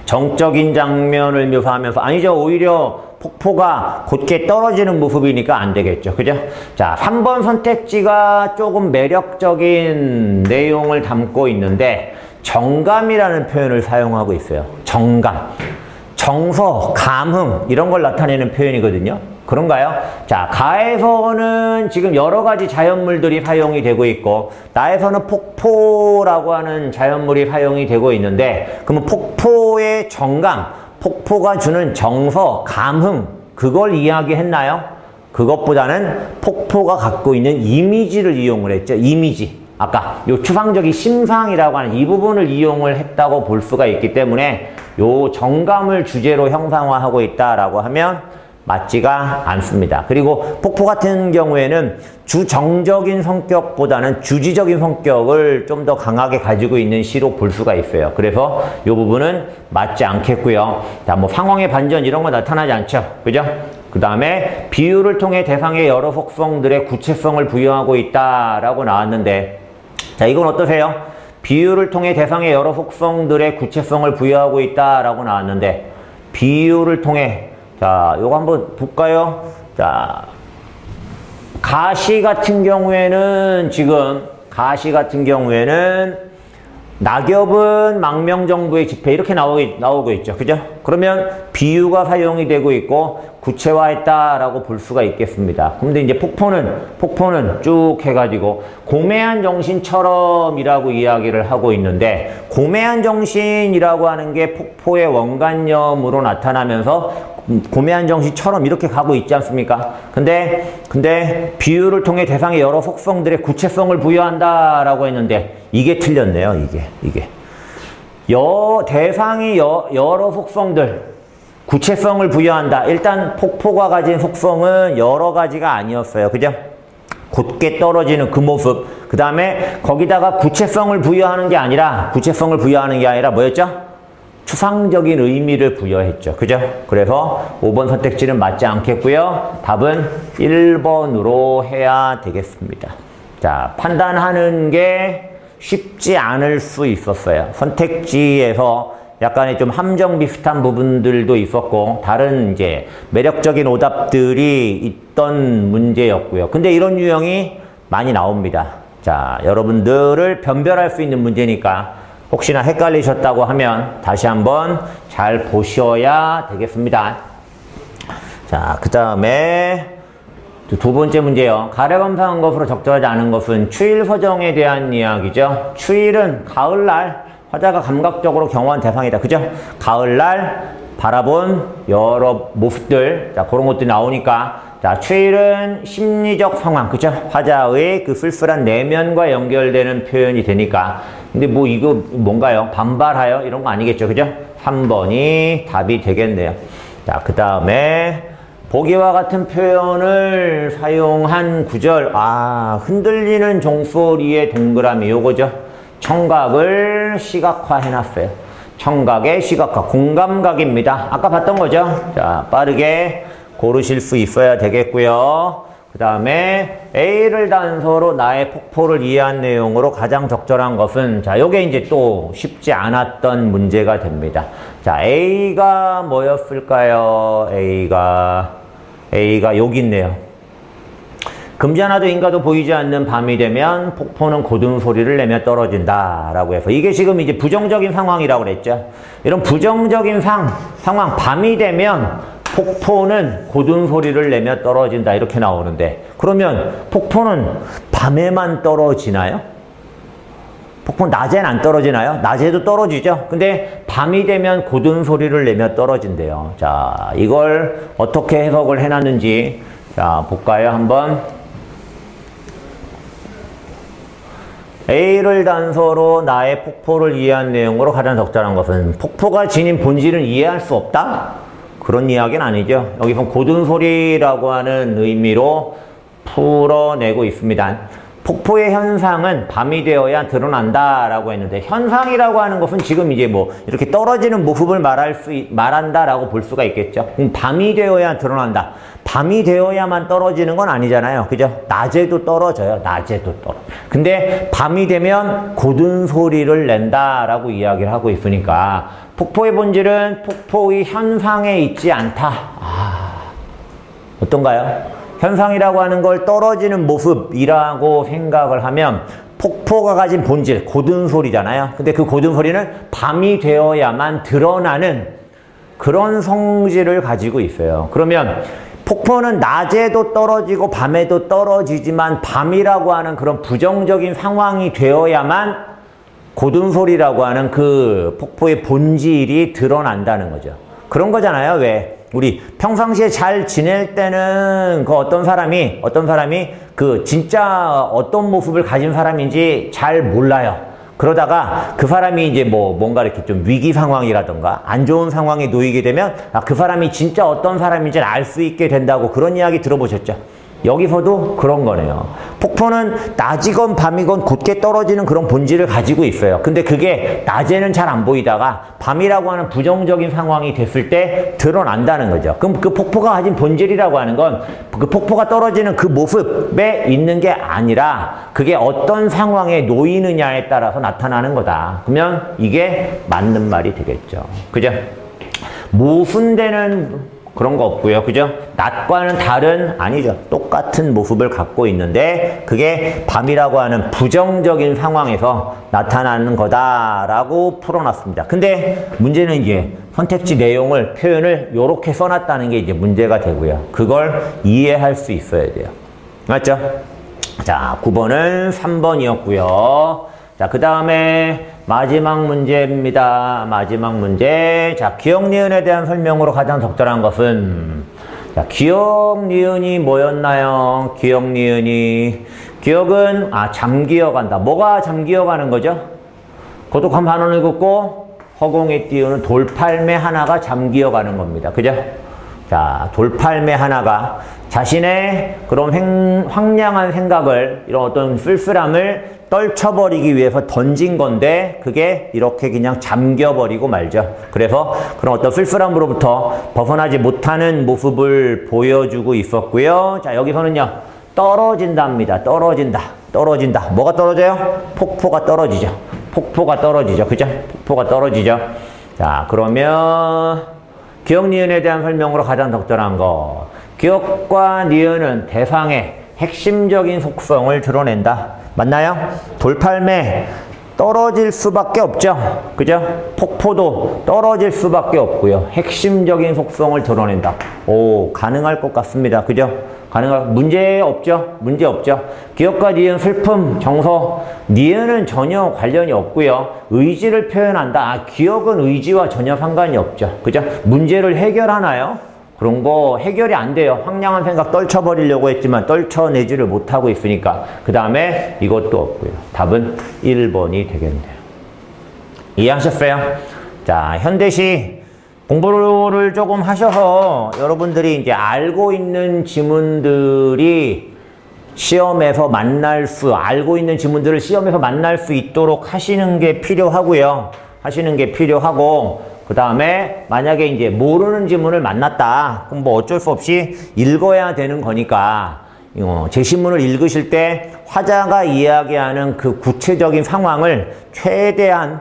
정적인 장면을 묘사하면서, 아니죠. 오히려 폭포가 곧게 떨어지는 모습이니까 안 되겠죠. 그죠? 자, 3번 선택지가 조금 매력적인 내용을 담고 있는데 정감이라는 표현을 사용하고 있어요. 정감. 정서, 감흥 이런 걸 나타내는 표현이거든요. 그런가요? 자, 가에서는 지금 여러 가지 자연물들이 사용이 되고 있고, 나에서는 폭포라고 하는 자연물이 사용이 되고 있는데, 그러면 폭포의 정감, 폭포가 주는 정서, 감흥, 그걸 이야기했나요? 그것보다는 폭포가 갖고 있는 이미지를 이용을 했죠. 이미지. 아까 요 추상적인 심상이라고 하는 이 부분을 이용을 했다고 볼 수가 있기 때문에 요 정감을 주제로 형상화하고 있다라고 하면 맞지가 않습니다. 그리고 폭포 같은 경우에는 주정적인 성격보다는 주지적인 성격을 좀 더 강하게 가지고 있는 시로 볼 수가 있어요. 그래서 이 부분은 맞지 않겠고요. 자, 뭐 상황의 반전 이런 거 나타나지 않죠. 그죠? 그 다음에 비유를 통해 대상의 여러 속성들의 구체성을 부여하고 있다라고 나왔는데, 자, 이건 어떠세요? 비유를 통해 대상의 여러 속성들의 구체성을 부여하고 있다라고 나왔는데, 비유를 통해, 자, 요거 한번 볼까요? 자, 가시 같은 경우에는 낙엽은 망명정부의 집회 이렇게 나오고 있죠. 그죠? 그러면 비유가 사용이 되고 있고 구체화했다라고 볼 수가 있겠습니다. 근데 이제 폭포는 쭉 해가지고 고매한 정신처럼이라고 이야기를 하고 있는데, 고매한 정신이라고 하는 게 폭포의 원관념으로 나타나면서 고매한 정신처럼 이렇게 가고 있지 않습니까? 근데 비유를 통해 대상의 여러 속성들의 구체성을 부여한다라고 했는데 이게 틀렸네요. 이게 대상이 여러 속성들 구체성을 부여한다. 일단 폭포가 가진 속성은 여러 가지가 아니었어요. 그죠? 곧게 떨어지는 그 모습. 그 다음에 거기다가 구체성을 부여하는 게 아니라 뭐였죠? 추상적인 의미를 부여했죠. 그죠? 그래서 5번 선택지는 맞지 않겠고요. 답은 1번으로 해야 되겠습니다. 자, 판단하는 게 쉽지 않을 수 있었어요. 선택지에서 약간의 좀 함정 비슷한 부분들도 있었고, 다른 이제 매력적인 오답들이 있던 문제였고요. 근데 이런 유형이 많이 나옵니다. 자, 여러분들을 변별할 수 있는 문제니까 혹시나 헷갈리셨다고 하면 다시 한번 잘 보셔야 되겠습니다. 자, 그 다음에 두 번째 문제요. 가래 검사한 것으로 적절하지 않은 것은 추일 서정에 대한 이야기죠. 추일은 가을날 화자가 감각적으로 경험한 대상이다. 그죠? 가을날 바라본 여러 모습들, 자, 그런 것들이 나오니까, 자, 추일은 심리적 상황, 그죠? 화자의 그 쓸쓸한 내면과 연결되는 표현이 되니까. 근데 뭐 이거 뭔가요? 반발하여? 이런 거 아니겠죠? 그죠? 3번이 답이 되겠네요. 자, 그 다음에 보기와 같은 표현을 사용한 구절. 흔들리는 종소리의 동그라미 요거죠. 청각을 시각화해놨어요. 청각의 시각화, 공감각입니다. 아까 봤던 거죠. 자, 빠르게 고르실 수 있어야 되겠고요. 그 다음에 A를 단서로 나의 폭포를 이해한 내용으로 가장 적절한 것은, 자, 요게 이제 또 쉽지 않았던 문제가 됩니다. 자, A가 뭐였을까요? A가 여기 있네요. 금자나도 인가도 보이지 않는 밤이 되면 폭포는 고든 소리를 내며 떨어진다 라고 해서, 이게 지금 이제 부정적인 상황이라고 그랬죠. 이런 부정적인 상황, 밤이 되면 폭포는 고든 소리를 내며 떨어진다 이렇게 나오는데, 그러면 폭포는 밤에만 떨어지나요? 폭포는 낮에는 안 떨어지나요? 낮에도 떨어지죠. 근데 밤이 되면 고든 소리를 내며 떨어진대요. 자, 이걸 어떻게 해석을 해놨는지 자 볼까요? 한번. A를 단서로 나의 폭포를 이해한 내용으로 가장 적절한 것은, 폭포가 지닌 본질을 이해할 수 없다? 그런 이야기는 아니죠. 여기서 고든 소리라고 하는 의미로 풀어내고 있습니다. 폭포의 현상은 밤이 되어야 드러난다 라고 했는데, 현상이라고 하는 것은 지금 이제 뭐 이렇게 떨어지는 모습을 말한다 라고 볼 수가 있겠죠. 밤이 되어야 드러난다. 밤이 되어야만 떨어지는 건 아니잖아요. 그죠? 낮에도 떨어져요. 낮에도 떨어져. 근데 밤이 되면 고든 소리를 낸다 라고 이야기를 하고 있으니까, 폭포의 본질은 폭포의 현상에 있지 않다. 어떤가요? 현상이라고 하는 걸 떨어지는 모습이라고 생각을 하면, 폭포가 가진 본질, 고든 소리잖아요. 근데 그 고든 소리는 밤이 되어야만 드러나는 그런 성질을 가지고 있어요. 그러면 폭포는 낮에도 떨어지고 밤에도 떨어지지만, 밤이라고 하는 그런 부정적인 상황이 되어야만 고든 소리라고 하는 그 폭포의 본질이 드러난다는 거죠. 그런 거잖아요. 왜? 우리 평상시에 잘 지낼 때는 그 어떤 사람이 그 진짜 어떤 모습을 가진 사람인지 잘 몰라요. 그러다가 그 사람이 이제 뭔가 이렇게 좀 위기 상황이라던가 안 좋은 상황에 놓이게 되면 그 사람이 진짜 어떤 사람인지 알 수 있게 된다고, 그런 이야기 들어보셨죠? 여기서도 그런 거네요. 폭포는 낮이건 밤이건 굳게 떨어지는 그런 본질을 가지고 있어요. 근데 그게 낮에는 잘 안 보이다가 밤이라고 하는 부정적인 상황이 됐을 때 드러난다는 거죠. 그럼 그 폭포가 가진 본질이라고 하는 건 그 폭포가 떨어지는 그 모습에 있는 게 아니라 그게 어떤 상황에 놓이느냐에 따라서 나타나는 거다. 그러면 이게 맞는 말이 되겠죠. 그죠? 모순되는 그런 거 없고요. 그죠? 낮과는 다른, 아니죠. 똑같은 모습을 갖고 있는데 그게 밤이라고 하는 부정적인 상황에서 나타나는 거다라고 풀어놨습니다. 근데 문제는 이제 선택지 내용을, 표현을 이렇게 써놨다는 게 이제 문제가 되고요. 그걸 이해할 수 있어야 돼요. 맞죠? 자, 9번은 3번이었고요. 자, 그 다음에 마지막 문제입니다. 마지막 문제. 자, 기억, 니은에 대한 설명으로 가장 적절한 것은, 자, 기억, 니은이 뭐였나요? 기억, 니은이. 기억은, 잠기어간다. 뭐가 잠기어가는 거죠? 고독한 반원을 긋고 허공에 띄우는 돌팔매 하나가 잠기어가는 겁니다. 그죠? 자, 돌팔매 하나가 자신의 그런 황량한 생각을, 이런 어떤 쓸쓸함을 떨쳐버리기 위해서 던진 건데 그게 이렇게 그냥 잠겨버리고 말죠. 그래서 그런 어떤 쓸쓸함으로부터 벗어나지 못하는 모습을 보여주고 있었고요. 자, 여기서는요. 떨어진답니다. 떨어진다. 떨어진다. 뭐가 떨어져요? 폭포가 떨어지죠. 폭포가 떨어지죠. 그죠? 폭포가 떨어지죠. 자, 그러면 기억, 니은에 대한 설명으로 가장 적절한 거. 기억과 니은은 대상의 핵심적인 속성을 드러낸다. 맞나요? 돌팔매 떨어질 수밖에 없죠. 그죠? 폭포도 떨어질 수밖에 없고요. 핵심적인 속성을 드러낸다. 오, 가능할 것 같습니다. 그죠? 문제 없죠? 문제 없죠? 기억과 니은, 슬픔, 정서. 니은은 전혀 관련이 없고요. 의지를 표현한다. 기억은 의지와 전혀 상관이 없죠. 그죠? 문제를 해결하나요? 그런 거 해결이 안 돼요. 황량한 생각 떨쳐버리려고 했지만 떨쳐내지를 못하고 있으니까. 그 다음에 이것도 없고요. 답은 1번이 되겠네요. 이해하셨어요? 자, 현대시 공부를 조금 하셔서 여러분들이 이제 알고 있는 지문들이 알고 있는 지문들을 시험에서 만날 수 있도록 하시는 게 필요하고요. 그 다음에 만약에 이제 모르는 지문을 만났다. 그럼 뭐 어쩔 수 없이 읽어야 되는 거니까 제시문을 읽으실 때 화자가 이야기하는 그 구체적인 상황을 최대한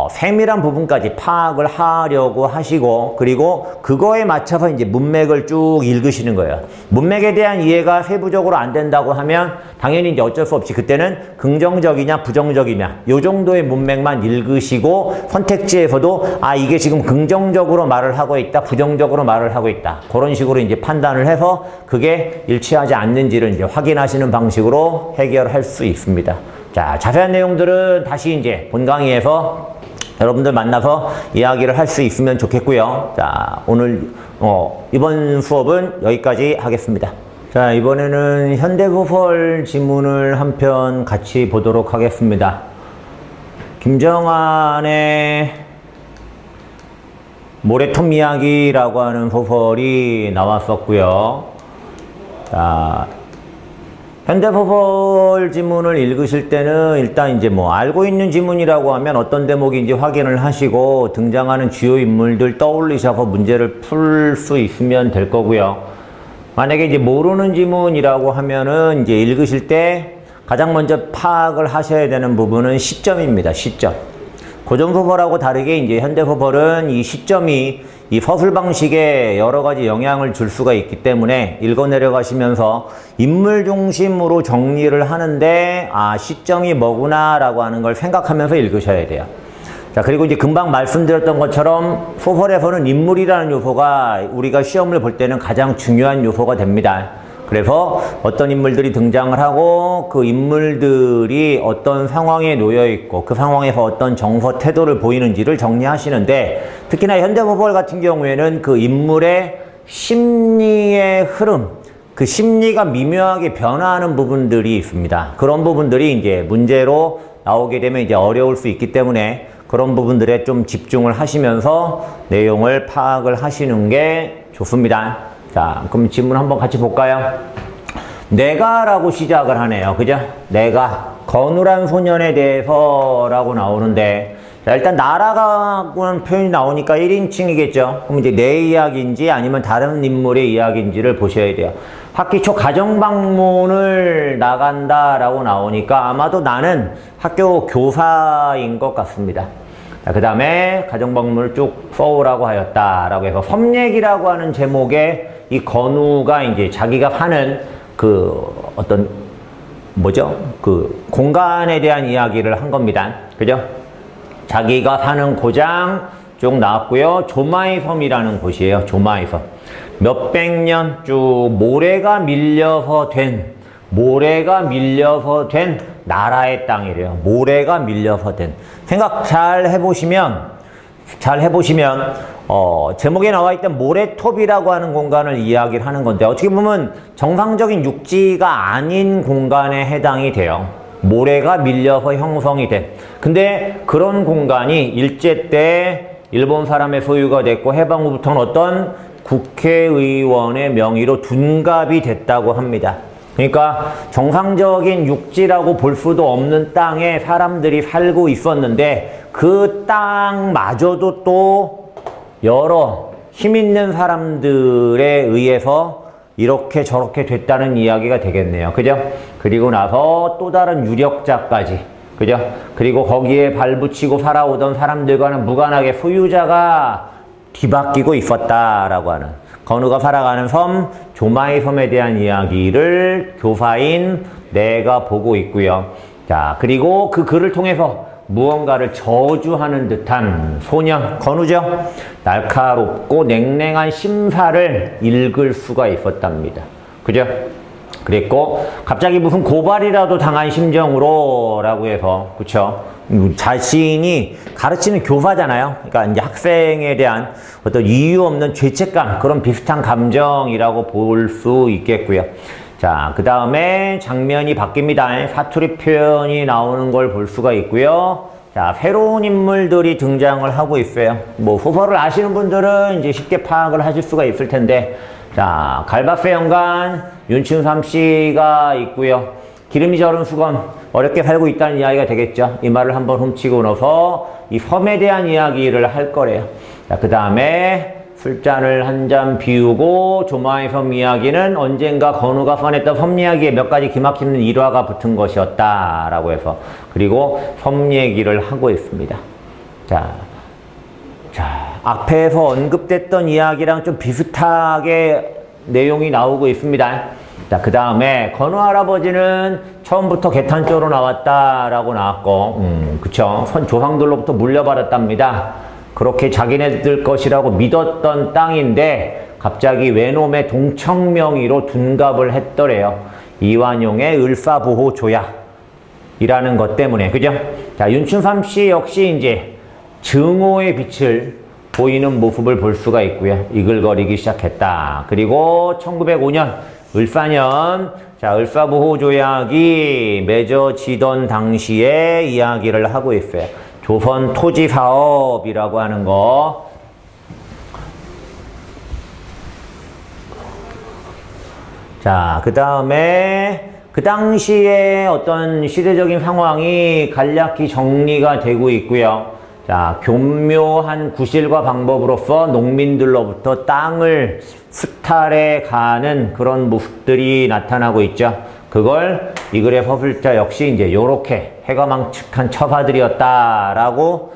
세밀한 부분까지 파악을 하려고 하시고, 그리고 그거에 맞춰서 이제 문맥을 쭉 읽으시는 거예요. 문맥에 대한 이해가 세부적으로 안 된다고 하면 당연히 이제 어쩔 수 없이 그때는 긍정적이냐 부정적이냐 요 정도의 문맥만 읽으시고, 선택지에서도 이게 지금 긍정적으로 말을 하고 있다, 부정적으로 말을 하고 있다, 그런 식으로 이제 판단을 해서 그게 일치하지 않는지를 이제 확인하시는 방식으로 해결할 수 있습니다. 자, 자세한 내용들은 다시 이제 본 강의에서 여러분들 만나서 이야기를 할 수 있으면 좋겠고요. 자, 오늘 이번 수업은 여기까지 하겠습니다. 자, 이번에는 현대소설 지문을 한 편 같이 보도록 하겠습니다. 김정환의 모래톱 이야기라고 하는 소설이 나왔었고요. 자, 현대소설 지문을 읽으실 때는 일단 이제 알고 있는 지문이라고 하면 어떤 대목인지 확인을 하시고 등장하는 주요 인물들 떠올리셔서 문제를 풀 수 있으면 될 거고요. 만약에 이제 모르는 지문이라고 하면은 이제 읽으실 때 가장 먼저 파악을 하셔야 되는 부분은 시점입니다. 시점. 고전소설하고 다르게 이제 현대소설은 이 시점이 이 서술 방식에 여러 가지 영향을 줄 수가 있기 때문에 읽어 내려가시면서 인물 중심으로 정리를 하는데 시점이 뭐구나 라고 하는 걸 생각하면서 읽으셔야 돼요. 자, 그리고 이제 금방 말씀드렸던 것처럼 소설에서는 인물이라는 요소가 우리가 시험을 볼 때는 가장 중요한 요소가 됩니다. 그래서 어떤 인물들이 등장을 하고 그 인물들이 어떤 상황에 놓여 있고 그 상황에서 어떤 정서 태도를 보이는지를 정리하시는데, 특히나 현대소설 같은 경우에는 그 인물의 심리의 흐름, 그 심리가 미묘하게 변화하는 부분들이 있습니다. 그런 부분들이 이제 문제로 나오게 되면 이제 어려울 수 있기 때문에 그런 부분들에 좀 집중을 하시면서 내용을 파악을 하시는 게 좋습니다. 자, 그럼 질문 한번 같이 볼까요? 내가라고 시작을 하네요. 그죠? 내가. 건우란 소년에 대해서라고 나오는데, 자, 일단 나라가라는 표현이 나오니까 1인칭이겠죠. 그럼 이제 내 이야기인지 아니면 다른 인물의 이야기인지를 보셔야 돼요. 학기 초 가정방문을 나간다라고 나오니까 아마도 나는 학교 교사인 것 같습니다. 자, 그 다음에 가정방문을 쭉 써오라고 하였다라고 해서 섭얘기라고 하는 제목에 이 건우가 이제 자기가 사는 그 어떤 뭐죠? 그 공간에 대한 이야기를 한 겁니다. 그죠? 자기가 사는 고장 쭉 나왔고요. 조마의 섬이라는 곳이에요. 조마의 섬. 몇백 년 쭉 모래가 밀려서 된 나라의 땅이래요. 모래가 밀려서 된. 생각 잘 해보시면 제목에 나와 있던 모래톱이라고 하는 공간을 이야기를 하는 건데, 어떻게 보면 정상적인 육지가 아닌 공간에 해당이 돼요. 모래가 밀려서 형성이 된. 근데 그런 공간이 일제 때 일본 사람의 소유가 됐고 해방 후부터는 어떤 국회의원의 명의로 둔갑이 됐다고 합니다. 그러니까 정상적인 육지라고 볼 수도 없는 땅에 사람들이 살고 있었는데, 그 땅마저도 또 여러 힘 있는 사람들에 의해서 이렇게 저렇게 됐다는 이야기가 되겠네요. 그죠? 그리고 나서 또 다른 유력자까지, 그죠? 그리고 거기에 발붙이고 살아오던 사람들과는 무관하게 소유자가 뒤바뀌고 있었다라고 하는, 건우가 살아가는 섬 조마의 섬에 대한 이야기를 교사인 내가 보고 있고요. 자, 그리고 그 글을 통해서 무언가를 저주하는 듯한 소년 건우죠. 날카롭고 냉랭한 심사를 읽을 수가 있었답니다. 그죠? 그랬고 갑자기 무슨 고발이라도 당한 심정으로 라고 해서, 그쵸? 자신이 가르치는 교사잖아요. 그러니까 이제 학생에 대한 어떤 이유 없는 죄책감, 그런 비슷한 감정이라고 볼 수 있겠고요. 자, 그 다음에 장면이 바뀝니다. 사투리 표현이 나오는 걸 볼 수가 있고요. 자, 새로운 인물들이 등장을 하고 있어요. 뭐 소설을 아시는 분들은 이제 쉽게 파악을 하실 수가 있을 텐데, 자, 갈바세 연간 윤춘삼 씨가 있고요. 기름이 절은 수건, 어렵게 살고 있다는 이야기가 되겠죠. 이 말을 한번 훔치고 나서 이 섬에 대한 이야기를 할 거래요. 자, 그 다음에 술잔을 한 잔 비우고 조마의 섬 이야기는 언젠가 건우가 써냈던 섬 이야기에 몇 가지 기막히는 일화가 붙은 것이었다라고 해서, 그리고 섬 얘기를 하고 있습니다. 자, 앞에서 언급됐던 이야기랑 좀 비슷하게 내용이 나오고 있습니다. 자, 그 다음에 건우 할아버지는 처음부터 개탄조로 나왔다라고 나왔고, 그쵸? 조상들로부터 물려받았답니다. 그렇게 자기네들 것이라고 믿었던 땅인데 갑자기 외놈의 동청명의로 둔갑을 했더래요. 이완용의 을사보호조약이라는 것 때문에. 그죠? 자, 윤춘삼 씨 역시 이제 증오의 빛을 보이는 모습을 볼 수가 있고요. 이글거리기 시작했다. 그리고 1905년 을사년, 자, 을사보호조약이 맺어지던 당시에 이야기를 하고 있어요. 조선 토지 사업이라고 하는 거. 자, 그 다음에 그 당시에 어떤 시대적인 상황이 간략히 정리가 되고 있고요. 자, 교묘한 구실과 방법으로서 농민들로부터 땅을 수탈해 가는 그런 모습들이 나타나고 있죠. 그걸 이 글의 서술자 역시 이제 요렇게 해가망측한 처사들이었다라고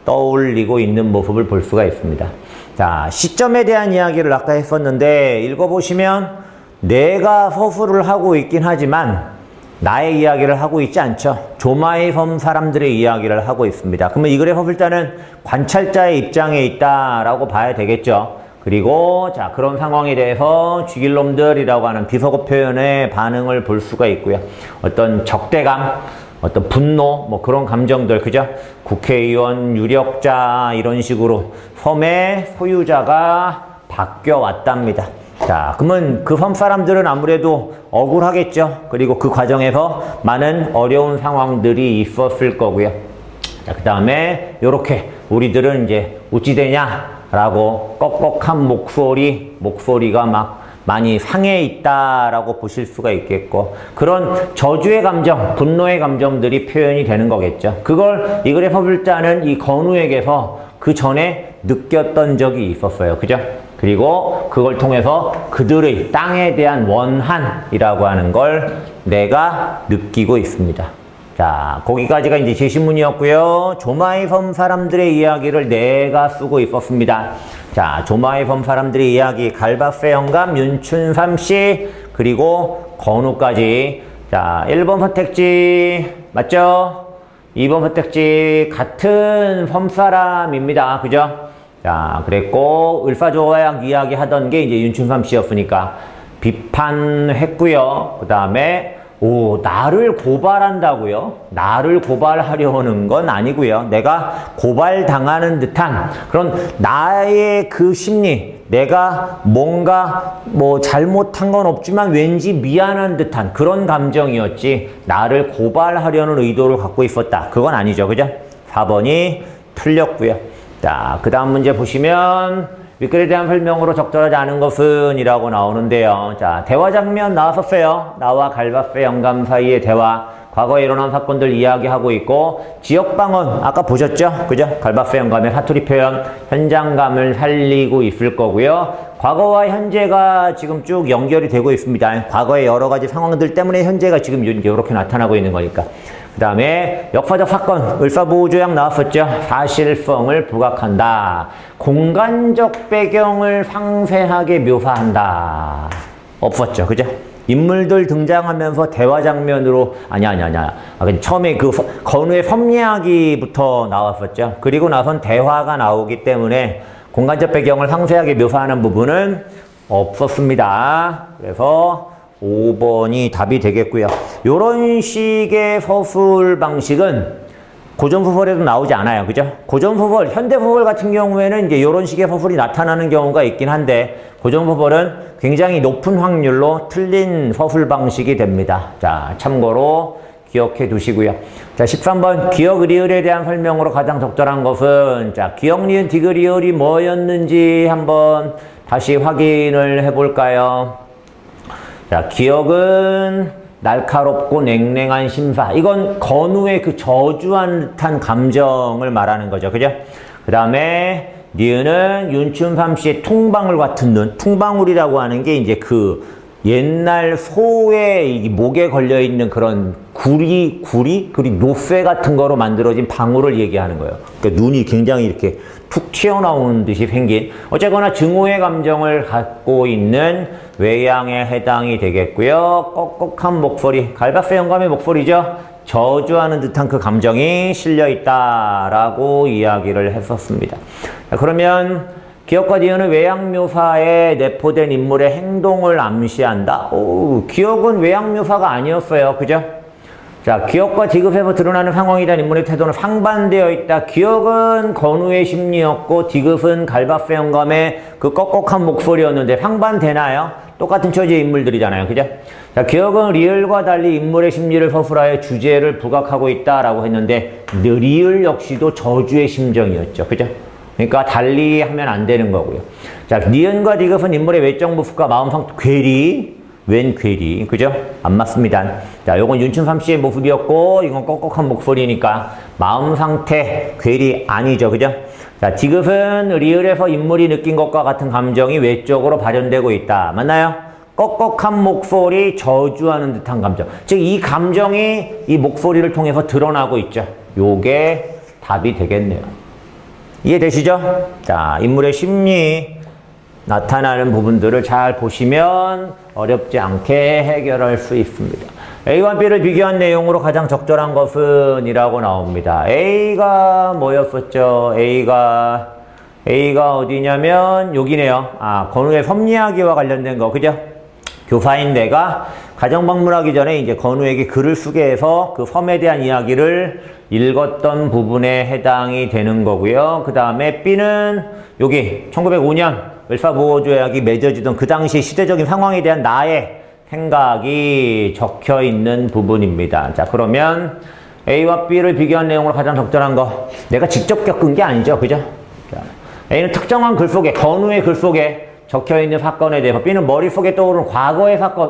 떠올리고 있는 모습을 볼 수가 있습니다. 자, 시점에 대한 이야기를 아까 했었는데 읽어보시면 내가 서술을 하고 있긴 하지만 나의 이야기를 하고 있지 않죠. 조마의 섬 사람들의 이야기를 하고 있습니다. 그러면 이 글의 서술자는 관찰자의 입장에 있다라고 봐야 되겠죠. 그리고 자, 그런 상황에 대해서 쥐길놈들이라고 하는 비속어 표현의 반응을 볼 수가 있고요. 어떤 적대감, 어떤 분노, 뭐 그런 감정들, 그죠? 국회의원, 유력자 이런 식으로 섬의 소유자가 바뀌어 왔답니다. 자, 그러면 그 섬 사람들은 아무래도 억울하겠죠. 그리고 그 과정에서 많은 어려운 상황들이 있었을 거고요. 자, 그 다음에 요렇게 우리들은 이제 어찌 되냐? 라고 꺽꺽한 목소리가 막 많이 상해 있다라고 보실 수가 있겠고, 그런 저주의 감정, 분노의 감정들이 표현이 되는 거겠죠. 그걸 이 글의 서술자는 이 건우에게서 그 전에 느꼈던 적이 있었어요. 그죠? 그리고 그걸 통해서 그들의 땅에 대한 원한이라고 하는 걸 내가 느끼고 있습니다. 자, 거기까지가 이제 제시문이었고요. 조마의 섬 사람들의 이야기를 내가 쓰고 있었습니다. 자, 조마의 섬 사람들의 이야기, 갈바세 영감, 윤춘삼씨, 그리고 건우까지. 자, 1번 선택지 맞죠? 2번 선택지 같은 섬 사람입니다. 그죠? 자, 그랬고 을사조약 이야기 하던 게 이제 윤춘삼씨였으니까 비판했고요. 그 다음에 나를 고발한다고요? 나를 고발하려는 건 아니고요. 내가 고발당하는 듯한 그런 나의 그 심리, 내가 뭔가 뭐 잘못한 건 없지만 왠지 미안한 듯한 그런 감정이었지, 나를 고발하려는 의도를 갖고 있었다, 그건 아니죠. 그죠? 4번이 틀렸고요. 자, 그 다음 문제 보시면 윗글에 대한 설명으로 적절하지 않은 것은 이라고 나오는데요. 자, 대화 장면 나왔었어요. 나와 갈바세 영감 사이의 대화, 과거에 일어난 사건들 이야기하고 있고, 지역방언 아까 보셨죠? 그죠? 갈바세 영감의 사투리 표현, 현장감을 살리고 있을 거고요. 과거와 현재가 지금 쭉 연결이 되고 있습니다. 과거의 여러 가지 상황들 때문에 현재가 지금 이렇게 나타나고 있는 거니까. 그 다음에 역사적 사건, 을사보호조약 나왔었죠. 사실성을 부각한다. 공간적 배경을 상세하게 묘사한다. 없었죠. 그죠? 인물들 등장하면서 대화 장면으로, 아니야. 처음에 그 건우의 섬 이야기부터 나왔었죠. 그리고 나선 대화가 나오기 때문에 공간적 배경을 상세하게 묘사하는 부분은 없었습니다. 그래서 5번이 답이 되겠고요. 이런 식의 서술 방식은 고전소설에도 나오지 않아요. 그죠? 고전소설, 현대소설 같은 경우에는 이제 이런 식의 서술이 나타나는 경우가 있긴 한데, 고전소설은 굉장히 높은 확률로 틀린 서술 방식이 됩니다. 자, 참고로 기억해 두시고요. 자, 13번 기억 리을에 대한 설명으로 가장 적절한 것은, 자, 기억 리은 디귿 리을이 뭐였는지 한번 다시 확인을 해볼까요? 자, 기억은 날카롭고 냉랭한 심사. 이건 건우의 그 저주한 듯한 감정을 말하는 거죠. 그죠? 그 다음에 니은은 윤춘삼씨의 퉁방울 같은 눈. 퉁방울이라고 하는 게 이제 그 옛날 소의 목에 걸려있는 그런 구리, 그리고 노쇠 같은 거로 만들어진 방울을 얘기하는 거예요. 그러니까 눈이 굉장히 이렇게 툭 튀어나오는 듯이 생긴, 어쨌거나 증오의 감정을 갖고 있는 외양에 해당이 되겠고요. 꺽꺽한 목소리, 갈바세 영감의 목소리죠. 저주하는 듯한 그 감정이 실려있다라고 이야기를 했었습니다. 자, 그러면 기억과 니은은 외양 묘사에 내포된 인물의 행동을 암시한다. 기억은 외양 묘사가 아니었어요. 그죠? 자, 기억과 디귿에서 드러나는 상황에 대한 인물의 태도는 상반되어 있다. 기억은 건우의 심리였고 디귿은 갈바세 영감의 그 꺽꺽한 목소리였는데 상반되나요? 똑같은 처지의 인물들이잖아요. 그죠? 자, 기억은 리을과 달리 인물의 심리를 서술하여 주제를 부각하고 있다라고 했는데, 리을 역시도 저주의 심정이었죠. 그죠? 그러니까 달리 하면 안 되는 거고요. 자, 니은과 디귿은 인물의 외적 모습과 마음 상태, 웬 괴리, 그죠? 안 맞습니다. 자, 요건 윤춘삼씨의 모습이었고, 이건 꺽꺽한 목소리니까 마음 상태, 괴리 아니죠. 그죠? 자, 디귿은 리을에서 인물이 느낀 것과 같은 감정이 외적으로 발현되고 있다. 맞나요? 꺽꺽한 목소리, 저주하는 듯한 감정. 즉, 이 감정이 이 목소리를 통해서 드러나고 있죠. 요게 답이 되겠네요. 이해되시죠? 자, 인물의 심리, 나타나는 부분들을 잘 보시면 어렵지 않게 해결할 수 있습니다. A와 B를 비교한 내용으로 가장 적절한 것은 이라고 나옵니다. A가 뭐였었죠? A가 어디냐면 여기네요. 건우의 섬 이야기와 관련된 거, 그죠? 교사인 내가 가정 방문하기 전에 이제 건우에게 글을 쓰게 해서 그 섬에 대한 이야기를 읽었던 부분에 해당이 되는 거고요. 그 다음에 B는 여기 1905년 을사보호조약이 맺어지던 그 당시 시대적인 상황에 대한 나의 생각이 적혀 있는 부분입니다. 자, 그러면 A와 B를 비교한 내용으로 가장 적절한 거, 내가 직접 겪은 게 아니죠. 그죠? 자, A는 특정한 글 속에, 건우의 글 속에 적혀있는 사건에 대해서, B는 머릿속에 떠오르는 과거의 사건.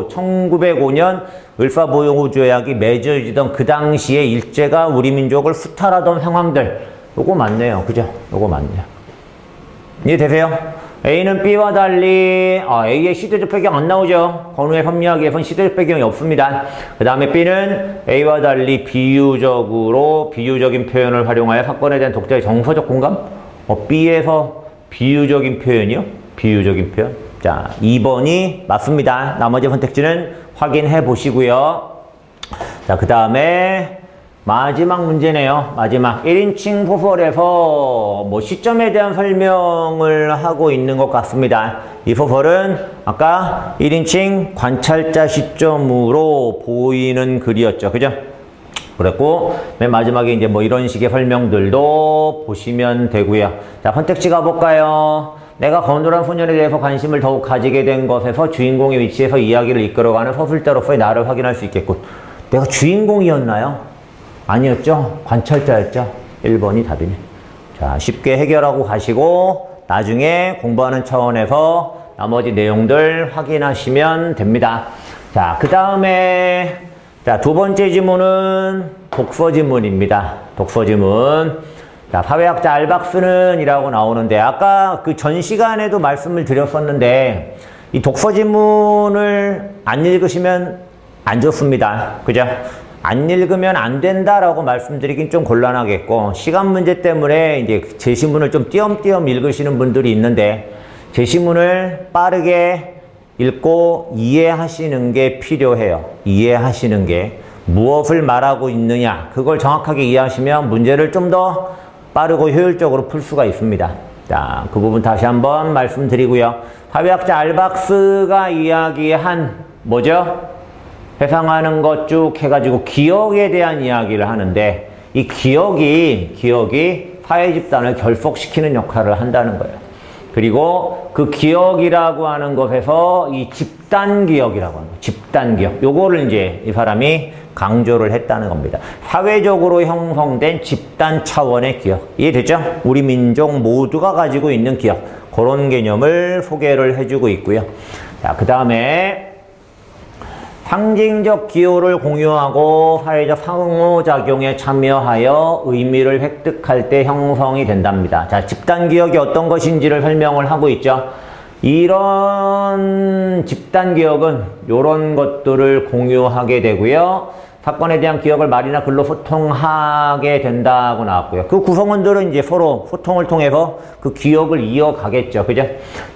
1905년 을사보용호조약이 맺어지던 그 당시에 일제가 우리 민족을 수탈하던 상황들. 요거 맞네요. 그죠? 요거 맞네요. 이해되세요? A는 B와 달리 A의 시대적 배경 안 나오죠. 건우의 법리학에선 시대적 배경이 없습니다. 그 다음에 B는 A와 달리 비유적인 표현을 활용하여 사건에 대한 독자의 정서적 공감? B에서 비유적인 표현이요? 비유적인 표현. 자, 2번이 맞습니다. 나머지 선택지는 확인해 보시고요. 자, 그 다음에 마지막 문제네요. 마지막 1인칭 소설에서 시점에 대한 설명을 하고 있는 것 같습니다. 이 소설은 아까 1인칭 관찰자 시점으로 보이는 글이었죠. 그죠? 그랬고 맨 마지막에 이제 이런 식의 설명들도 보시면 되고요. 자, 선택지 가볼까요? 내가 건우란 소년에 대해서 관심을 더욱 가지게 된 것에서 주인공의 위치에서 이야기를 이끌어가는 서술자로서의 나를 확인할 수 있겠군. 내가 주인공이었나요? 아니었죠? 관찰자였죠? 1번이 답이네. 자, 쉽게 해결하고 가시고 나중에 공부하는 차원에서 나머지 내용들 확인하시면 됩니다. 자, 그 다음에 두 번째 지문은 독서 지문입니다. 독서 지문. 자, 사회학자 알박스는 이라고 나오는데 아까 그 전 시간에도 말씀을 드렸었는데 이 독서 지문을 안 읽으시면 안 좋습니다. 그죠? 안 읽으면 안 된다라고 말씀드리긴 좀 곤란하겠고, 시간 문제 때문에 이제 제시문을 좀 띄엄띄엄 읽으시는 분들이 있는데, 제시문을 빠르게 읽고 이해하시는 게 필요해요. 이해하시는 게. 무엇을 말하고 있느냐, 그걸 정확하게 이해하시면 문제를 좀 더 빠르고 효율적으로 풀 수가 있습니다. 자, 그 부분 다시 한번 말씀드리고요. 사회학자 알박스가 이야기한 뭐죠? 회상하는 것 쭉 해가지고 기억에 대한 이야기를 하는데, 이 기억이 사회 집단을 결속시키는 역할을 한다는 거예요. 그리고 그 기억이라고 하는 것에서 이 집단 기억이라고 하는 거예요. 집단 기억. 요거를 이제 이 사람이 강조를 했다는 겁니다. 사회적으로 형성된 집단 차원의 기억. 이해됐죠? 우리 민족 모두가 가지고 있는 기억. 그런 개념을 소개를 해주고 있고요. 자, 그 다음에 상징적 기호를 공유하고 사회적 상호작용에 참여하여 의미를 획득할 때 형성이 된답니다. 자, 집단 기억이 어떤 것인지를 설명을 하고 있죠. 이런 집단 기억은 이런 것들을 공유하게 되고요. 사건에 대한 기억을 말이나 글로 소통하게 된다고 나왔고요. 그 구성원들은 이제 서로 소통을 통해서 그 기억을 이어가겠죠. 그죠?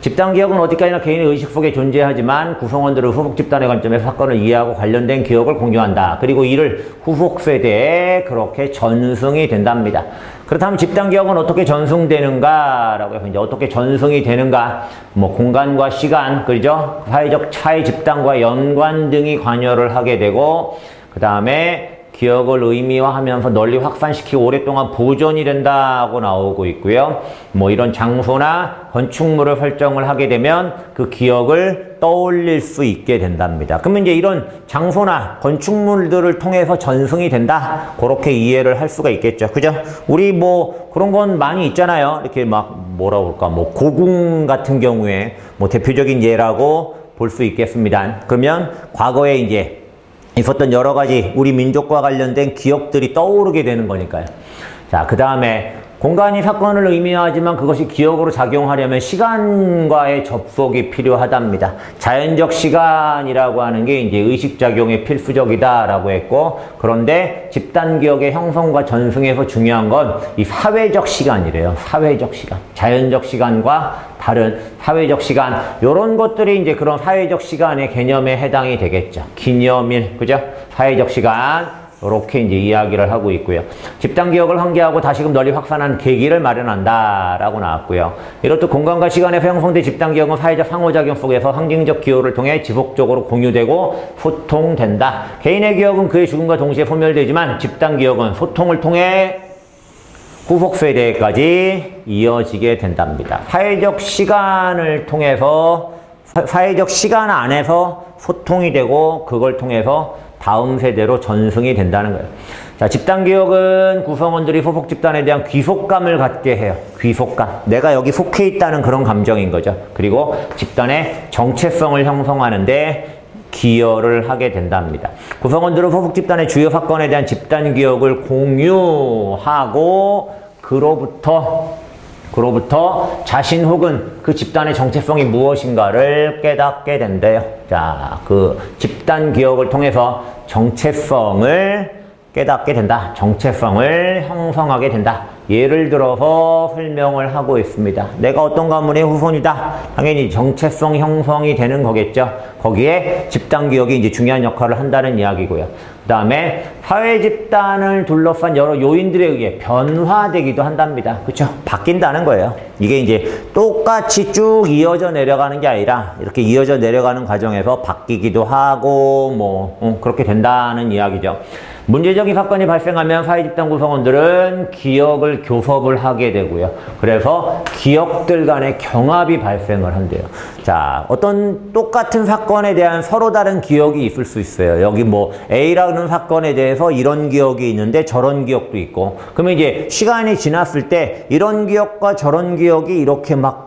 집단 기억은 어디까지나 개인의 의식 속에 존재하지만 구성원들은 후속 집단의 관점에서 사건을 이해하고 관련된 기억을 공유한다. 그리고 이를 후속 세대에 그렇게 전승이 된답니다. 그렇다면 집단 기억은 어떻게 전승되는가라고 해서 이제 어떻게 전승이 되는가? 공간과 시간, 그죠? 사회 집단과 연관 등이 관여를 하게 되고, 그 다음에 기억을 의미화하면서 널리 확산시키고 오랫동안 보존이 된다고 나오고 있고요. 이런 장소나 건축물을 설정을 하게 되면 그 기억을 떠올릴 수 있게 된답니다. 그러면 이제 이런 장소나 건축물들을 통해서 전승이 된다. 그렇게 이해를 할 수가 있겠죠. 그죠? 우리 그런 건 많이 있잖아요. 이렇게 고궁 같은 경우에 대표적인 예라고 볼 수 있겠습니다. 그러면 과거에 이제 있었던 여러 가지 우리 민족과 관련된 기억들이 떠오르게 되는 거니까요. 자, 그 다음에 공간이 사건을 의미하지만 그것이 기억으로 작용하려면 시간과의 접속이 필요하답니다. 자연적 시간이라고 하는 게 이제 의식작용에 필수적이다라고 했고, 그런데 집단 기억의 형성과 전승에서 중요한 건 이 사회적 시간이래요. 사회적 시간. 자연적 시간과 다른 사회적 시간. 요런 것들이 이제 그런 사회적 시간의 개념에 해당이 되겠죠. 기념일, 그죠? 사회적 시간. 이렇게 이제 이야기를 하고 있고요. 집단 기억을 환기하고 다시금 널리 확산하는 계기를 마련한다라고 나왔고요. 이렇듯 공간과 시간에서 형성된 집단 기억은 사회적 상호작용 속에서 상징적 기호를 통해 지속적으로 공유되고 소통된다. 개인의 기억은 그의 죽음과 동시에 소멸되지만 집단 기억은 소통을 통해 후속 세대까지 이어지게 된답니다. 사회적 시간을 통해서 사회적 시간 안에서 소통이 되고 그걸 통해서 다음 세대로 전승이 된다는 거예요. 자, 집단기억은 구성원들이 소속 집단에 대한 귀속감을 갖게 해요. 귀속감. 내가 여기 속해 있다는 그런 감정인 거죠. 그리고 집단의 정체성을 형성하는데 기여를 하게 된답니다. 구성원들은 소속 집단의 주요 사건에 대한 집단기억을 공유하고 그로부터 자신 혹은 그 집단의 정체성이 무엇인가를 깨닫게 된대요. 자, 그 집단 기억을 통해서 정체성을 깨닫게 된다. 정체성을 형성하게 된다. 예를 들어서 설명을 하고 있습니다. 내가 어떤 가문의 후손이다. 당연히 정체성 형성이 되는 거겠죠. 거기에 집단 기억이 이제 중요한 역할을 한다는 이야기고요. 그 다음에 사회 집단을 둘러싼 여러 요인들에 의해 변화되기도 한답니다. 그렇죠? 바뀐다는 거예요. 이게 이제 똑같이 쭉 이어져 내려가는 게 아니라 이렇게 이어져 내려가는 과정에서 바뀌기도 하고 그렇게 된다는 이야기죠. 문제적인 사건이 발생하면 사회집단 구성원들은 기억을 교섭을 하게 되고요. 그래서 기억들 간의 경합이 발생을 한대요. 자, 어떤 똑같은 사건에 대한 서로 다른 기억이 있을 수 있어요. 여기 A라는 사건에 대해서 이런 기억이 있는데 저런 기억도 있고. 그러면 이제 시간이 지났을 때 이런 기억과 저런 기억이 이렇게 막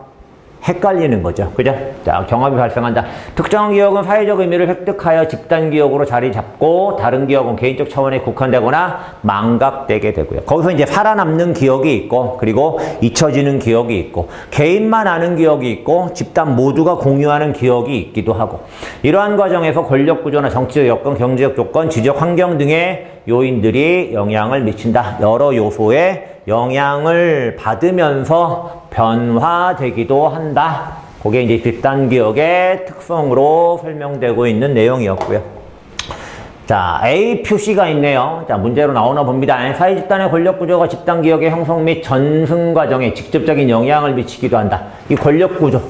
헷갈리는 거죠. 그죠? 자, 경합이 발생한다. 특정한 기억은 사회적 의미를 획득하여 집단 기억으로 자리 잡고 다른 기억은 개인적 차원에 국한되거나 망각되게 되고요. 거기서 이제 살아남는 기억이 있고 그리고 잊혀지는 기억이 있고 개인만 아는 기억이 있고 집단 모두가 공유하는 기억이 있기도 하고 이러한 과정에서 권력 구조나 정치적 여건, 경제적 조건, 지적 환경 등의 요인들이 영향을 미친다. 여러 요소에 영향을 받으면서 변화되기도 한다. 그게 이제 집단 기억의 특성으로 설명되고 있는 내용이었고요. 자, A 표시가 있네요. 자, 문제로 나오나 봅니다. 사회 집단의 권력 구조가 집단 기억의 형성 및 전승 과정에 직접적인 영향을 미치기도 한다. 이 권력 구조.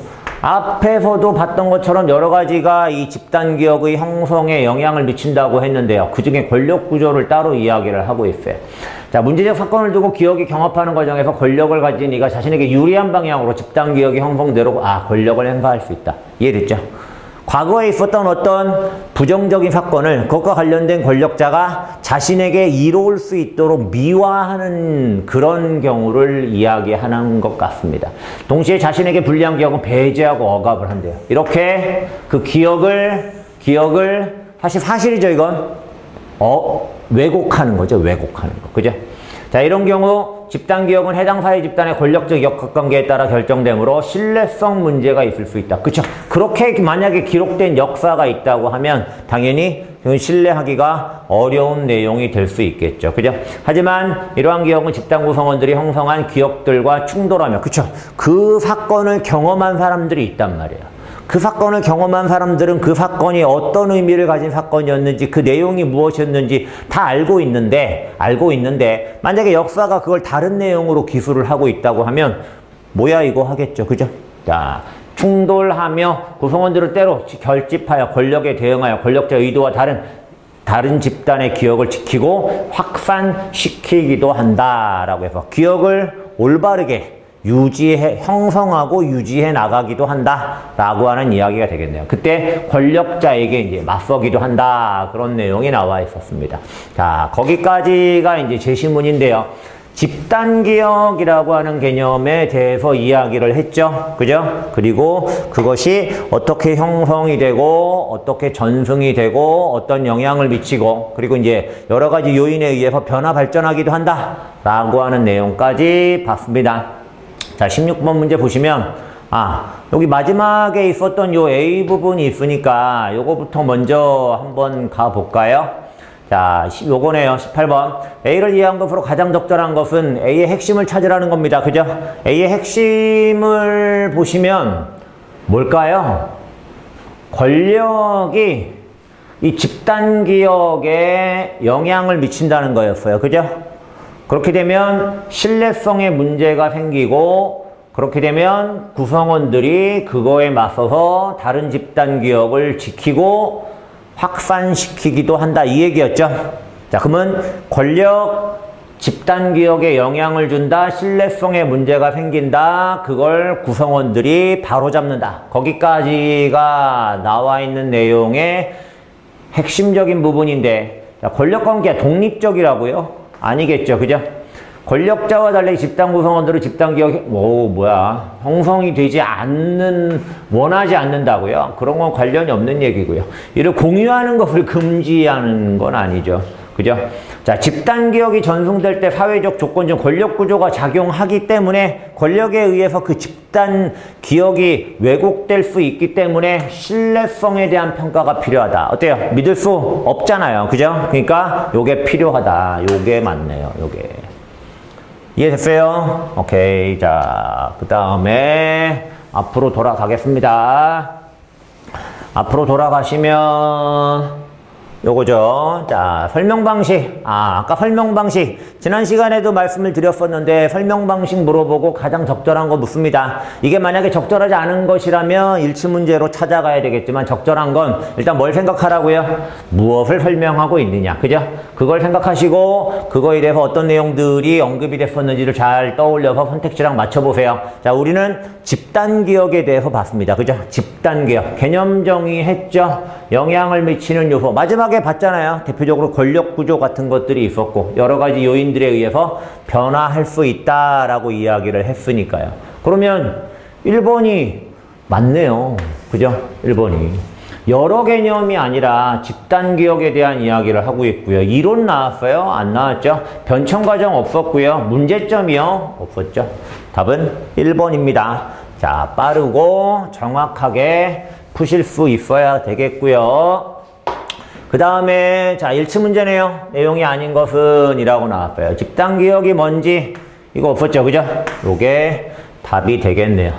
앞에서도 봤던 것처럼 여러 가지가 이 집단 기억의 형성에 영향을 미친다고 했는데요. 그 중에 권력 구조를 따로 이야기를 하고 있어요. 자, 문제적 사건을 두고 기억이 경합하는 과정에서 권력을 가진 이가 자신에게 유리한 방향으로 집단 기억이 형성되고 권력을 행사할 수 있다. 이해됐죠? 과거에 있었던 어떤 부정적인 사건을 그것과 관련된 권력자가 자신에게 이로울 수 있도록 미화하는 그런 경우를 이야기하는 것 같습니다. 동시에 자신에게 불리한 기억은 배제하고 억압을 한대요. 이렇게 그 기억을 사실이죠, 이건. 왜곡하는 거죠, 왜곡하는 거. 그죠? 자, 이런 경우 집단 기억은 해당 사회 집단의 권력적 역학관계에 따라 결정되므로 신뢰성 문제가 있을 수 있다. 그쵸? 그렇게 만약에 기록된 역사가 있다고 하면 당연히 신뢰하기가 어려운 내용이 될 수 있겠죠. 그죠? 하지만 이러한 기억은 집단 구성원들이 형성한 기억들과 충돌하며, 그쵸? 그 사건을 경험한 사람들이 있단 말이에요. 그 사건을 경험한 사람들은 그 사건이 어떤 의미를 가진 사건이었는지 그 내용이 무엇이었는지 다 알고 있는데 만약에 역사가 그걸 다른 내용으로 기술을 하고 있다고 하면 뭐야 이거 하겠죠. 그죠? 자, 충돌하며 구성원들을 때로 결집하여 권력에 대응하여 권력자 의도와 다른 집단의 기억을 지키고 확산시키기도 한다라고 해서 기억을 올바르게 형성하고 유지해 나가기도 한다라고 하는 이야기가 되겠네요. 그때 권력자에게 이제 맞서기도 한다. 그런 내용이 나와 있었습니다. 자, 거기까지가 이제 제시문인데요. 집단기억이라고 하는 개념에 대해서 이야기를 했죠. 그죠? 그리고 그것이 어떻게 형성이 되고, 어떻게 전승이 되고, 어떤 영향을 미치고, 그리고 이제 여러 가지 요인에 의해서 변화 발전하기도 한다. 라고 하는 내용까지 봤습니다. 자, 16번 문제 보시면, 여기 마지막에 있었던 요 A 부분이 있으니까 요거부터 먼저 한번 가볼까요? 자, 요거네요. 18번. A를 이해한 것으로 가장 적절한 것은 A의 핵심을 찾으라는 겁니다. 그죠? A의 핵심을 보시면 뭘까요? 권력이 이 집단 기억에 영향을 미친다는 거였어요. 그죠? 그렇게 되면 신뢰성에 문제가 생기고 그렇게 되면 구성원들이 그거에 맞서서 다른 집단 기억을 지키고 확산시키기도 한다. 이 얘기였죠. 자, 그러면 권력 집단 기억에 영향을 준다. 신뢰성에 문제가 생긴다. 그걸 구성원들이 바로잡는다. 거기까지가 나와 있는 내용의 핵심적인 부분인데, 자, 권력관계가 독립적이라고요? 아니겠죠, 그죠? 권력자와 달리 집단 구성원들은 집단기억이 형성이 되지 않는, 원하지 않는다고요? 그런 건 관련이 없는 얘기고요. 이를 공유하는 것을 금지하는 건 아니죠. 그죠? 자, 집단기억이 전승될 때 사회적 조건 중 권력구조가 작용하기 때문에 권력에 의해서 그 집단기억이 왜곡될 수 있기 때문에 신뢰성에 대한 평가가 필요하다. 어때요? 믿을 수 없잖아요. 그죠? 그러니까 요게 필요하다. 요게 맞네요. 요게. 이해됐어요? 오케이. 자, 그 다음에 앞으로 돌아가겠습니다. 앞으로 돌아가시면 요거죠. 자, 설명 방식. 아까 설명 방식. 지난 시간에도 말씀을 드렸었는데 설명 방식 물어보고 가장 적절한 거 묻습니다. 이게 만약에 적절하지 않은 것이라면 일치 문제로 찾아가야 되겠지만 적절한 건 일단 뭘 생각하라고요? 무엇을 설명하고 있느냐. 그죠? 그걸 생각하시고 그거에 대해서 어떤 내용들이 언급이 됐었는지를 잘 떠올려서 선택지랑 맞춰보세요. 자, 우리는 집단기억에 대해서 봤습니다. 그죠? 집단기억. 개념 정의했죠? 영향을 미치는 요소. 마지막에 봤잖아요. 대표적으로 권력구조 같은 것들이 있었고 여러 가지 요인들에 의해서 변화할 수 있다라고 이야기를 했으니까요. 그러면 1번이 맞네요. 그죠? 1번이. 여러 개념이 아니라 집단기억에 대한 이야기를 하고 있고요. 이론 나왔어요? 안 나왔죠? 변천과정 없었고요. 문제점이요? 없었죠. 답은 1번입니다. 자, 빠르고 정확하게 푸실 수 있어야 되겠고요. 그 다음에 자, 일치 문제네요. 내용이 아닌 것은 이라고 나왔어요. 집단기억이 뭔지 이거 없었죠. 그죠? 요게 답이 되겠네요.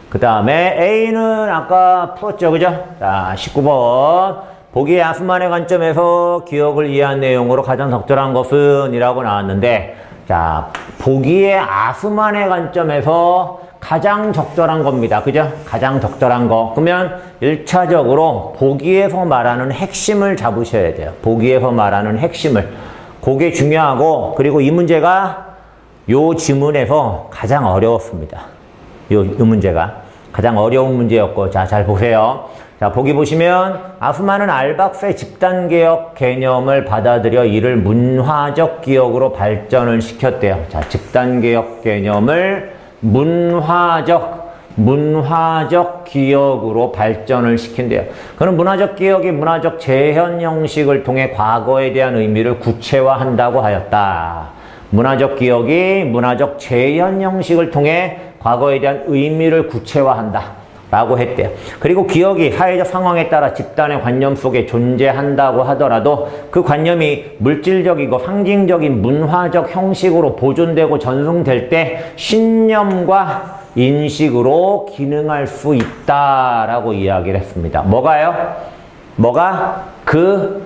그 다음에 A는 아까 풀었죠. 그죠? 자, 19번. 보기의 아수만의 관점에서 기억을 이해한 내용으로 가장 적절한 것은 이라고 나왔는데, 자, 보기의 아수만의 관점에서 가장 적절한 겁니다. 그죠? 가장 적절한 거. 그러면 1차적으로 보기에서 말하는 핵심을 잡으셔야 돼요. 보기에서 말하는 핵심을. 그게 중요하고, 그리고 이 문제가 요 지문에서 가장 어려웠습니다. 요 문제가 가장 어려운 문제였고, 자, 잘 보세요. 자, 보기 보시면 아프만은 알박스의 집단기억 개념을 받아들여 이를 문화적 기억으로 발전을 시켰대요. 자, 집단기억 개념을 문화적 기억으로 발전을 시킨대요. 그는 문화적 기억이 문화적 재현 형식을 통해 과거에 대한 의미를 구체화한다고 하였다. 문화적 기억이 문화적 재현 형식을 통해 과거에 대한 의미를 구체화한다 라고 했대요. 그리고 기억이 사회적 상황에 따라 집단의 관념 속에 존재한다고 하더라도 그 관념이 물질적이고 상징적인 문화적 형식으로 보존되고 전승될 때 신념과 인식으로 기능할 수 있다라고 이야기를 했습니다. 뭐가요? 그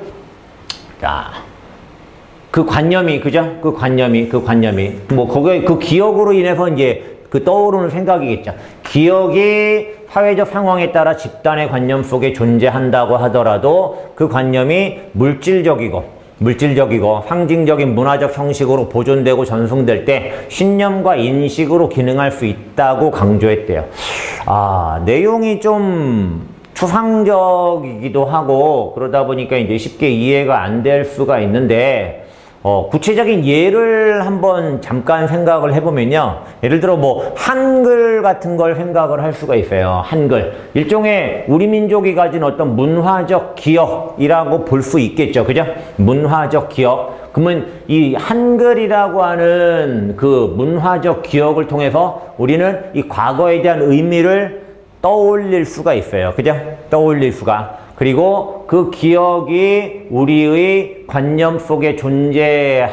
관념이, 그죠? 그 관념이. 그 기억으로 인해서 이제 떠오르는 생각이겠죠. 기억이 사회적 상황에 따라 집단의 관념 속에 존재한다고 하더라도 그 관념이 물질적이고 상징적인 문화적 형식으로 보존되고 전승될 때 신념과 인식으로 기능할 수 있다고 강조했대요. 내용이 좀 추상적이기도 하고 그러다 보니까 이제 쉽게 이해가 안 될 수가 있는데 구체적인 예를 한번 잠깐 생각을 해보면요. 예를 들어 한글 같은 걸 생각을 할 수가 있어요. 한글. 일종의 우리 민족이 가진 어떤 문화적 기억이라고 볼 수 있겠죠. 그죠? 문화적 기억. 그러면 이 한글이라고 하는 그 문화적 기억을 통해서 우리는 이 과거에 대한 의미를 떠올릴 수가 있어요. 그죠? 떠올릴 수가. 그리고 그 기억이 우리의 관념 속에 존재하는데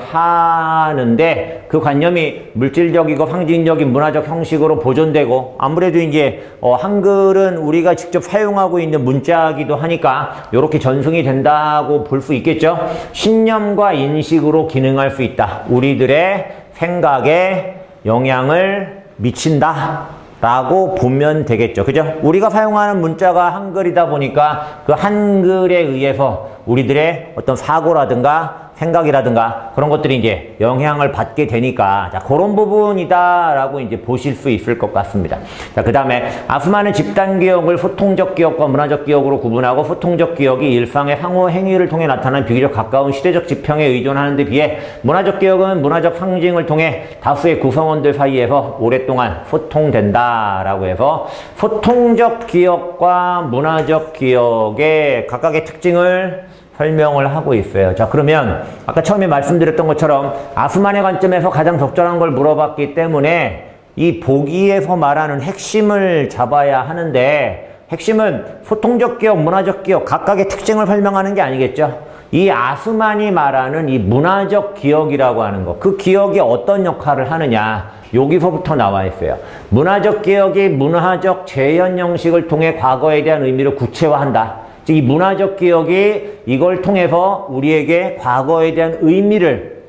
그 관념이 물질적이고 상징적인 문화적 형식으로 보존되고 아무래도 이제 한글은 우리가 직접 사용하고 있는 문자이기도 하니까 이렇게 전승이 된다고 볼 수 있겠죠. 신념과 인식으로 기능할 수 있다. 우리들의 생각에 영향을 미친다. 라고 보면 되겠죠. 그죠? 우리가 사용하는 문자가 한글이다 보니까 그 한글에 의해서 우리들의 어떤 사고라든가 생각이라든가 그런 것들이 이제 영향을 받게 되니까 자, 그런 부분이다라고 이제 보실 수 있을 것 같습니다. 자, 그 다음에 아프만은 집단 기억을 소통적 기억과 문화적 기억으로 구분하고 소통적 기억이 일상의 상호 행위를 통해 나타나는 비교적 가까운 시대적 지평에 의존하는 데 비해 문화적 기억은 문화적 상징을 통해 다수의 구성원들 사이에서 오랫동안 소통된다라고 해서 소통적 기억과 문화적 기억의 각각의 특징을 설명을 하고 있어요. 자, 그러면 아까 처음에 말씀드렸던 것처럼 아프만의 관점에서 가장 적절한 걸 물어봤기 때문에 이 보기에서 말하는 핵심을 잡아야 하는데 핵심은 소통적 기억, 문화적 기억 각각의 특징을 설명하는 게 아니겠죠. 이 아프만이 말하는 이 문화적 기억이라고 하는 거, 그 기억이 어떤 역할을 하느냐 여기서부터 나와 있어요. 문화적 기억이 문화적 재현 형식을 통해 과거에 대한 의미를 구체화한다. 즉, 이 문화적 기억이 이걸 통해서 우리에게 과거에 대한 의미를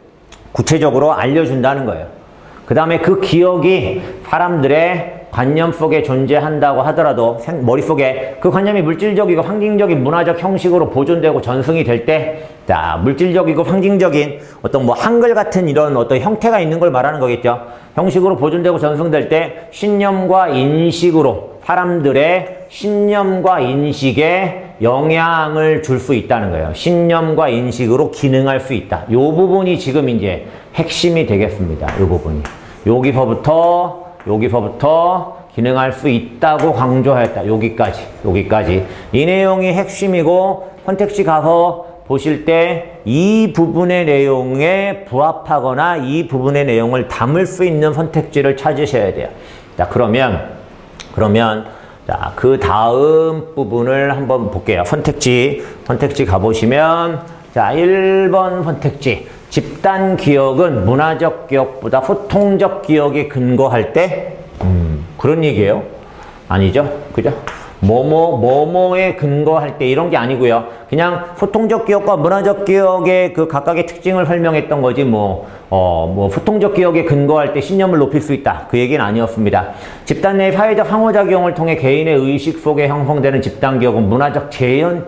구체적으로 알려준다는 거예요. 그 다음에 그 기억이 사람들의 관념 속에 존재한다고 하더라도 머릿속에 그 관념이 물질적이고 상징적인 문화적 형식으로 보존되고 전승이 될 때, 자, 물질적이고 상징적인 어떤 뭐 한글 같은 이런 어떤 형태가 있는 걸 말하는 거겠죠. 형식으로 보존되고 전승될 때 신념과 인식으로 사람들의 신념과 인식에 영향을 줄 수 있다는 거예요. 신념과 인식으로 기능할 수 있다. 요 부분이 지금 이제 핵심이 되겠습니다. 요 부분이. 여기서부터 기능할 수 있다고 강조하였다. 여기까지. 이 내용이 핵심이고 선택지 가서 보실 때 이 부분의 내용에 부합하거나 이 부분의 내용을 담을 수 있는 선택지를 찾으셔야 돼요. 자, 그러면 자, 그 다음 부분을 한번 볼게요. 선택지 가보시면 자, 1번 선택지. 집단 기억은 문화적 기억보다 소통적 기억에 근거할 때 그런 얘기예요? 아니죠? 그죠? 뭐뭐에 근거할 때 이런 게 아니고요. 그냥 소통적 기억과 문화적 기억의 그 각각의 특징을 설명했던 거지 뭐 소통적 기억에 근거할 때 신념을 높일 수 있다. 그 얘기는 아니었습니다. 집단 내 사회적 상호작용을 통해 개인의 의식 속에 형성되는 집단 기억은 문화적 재현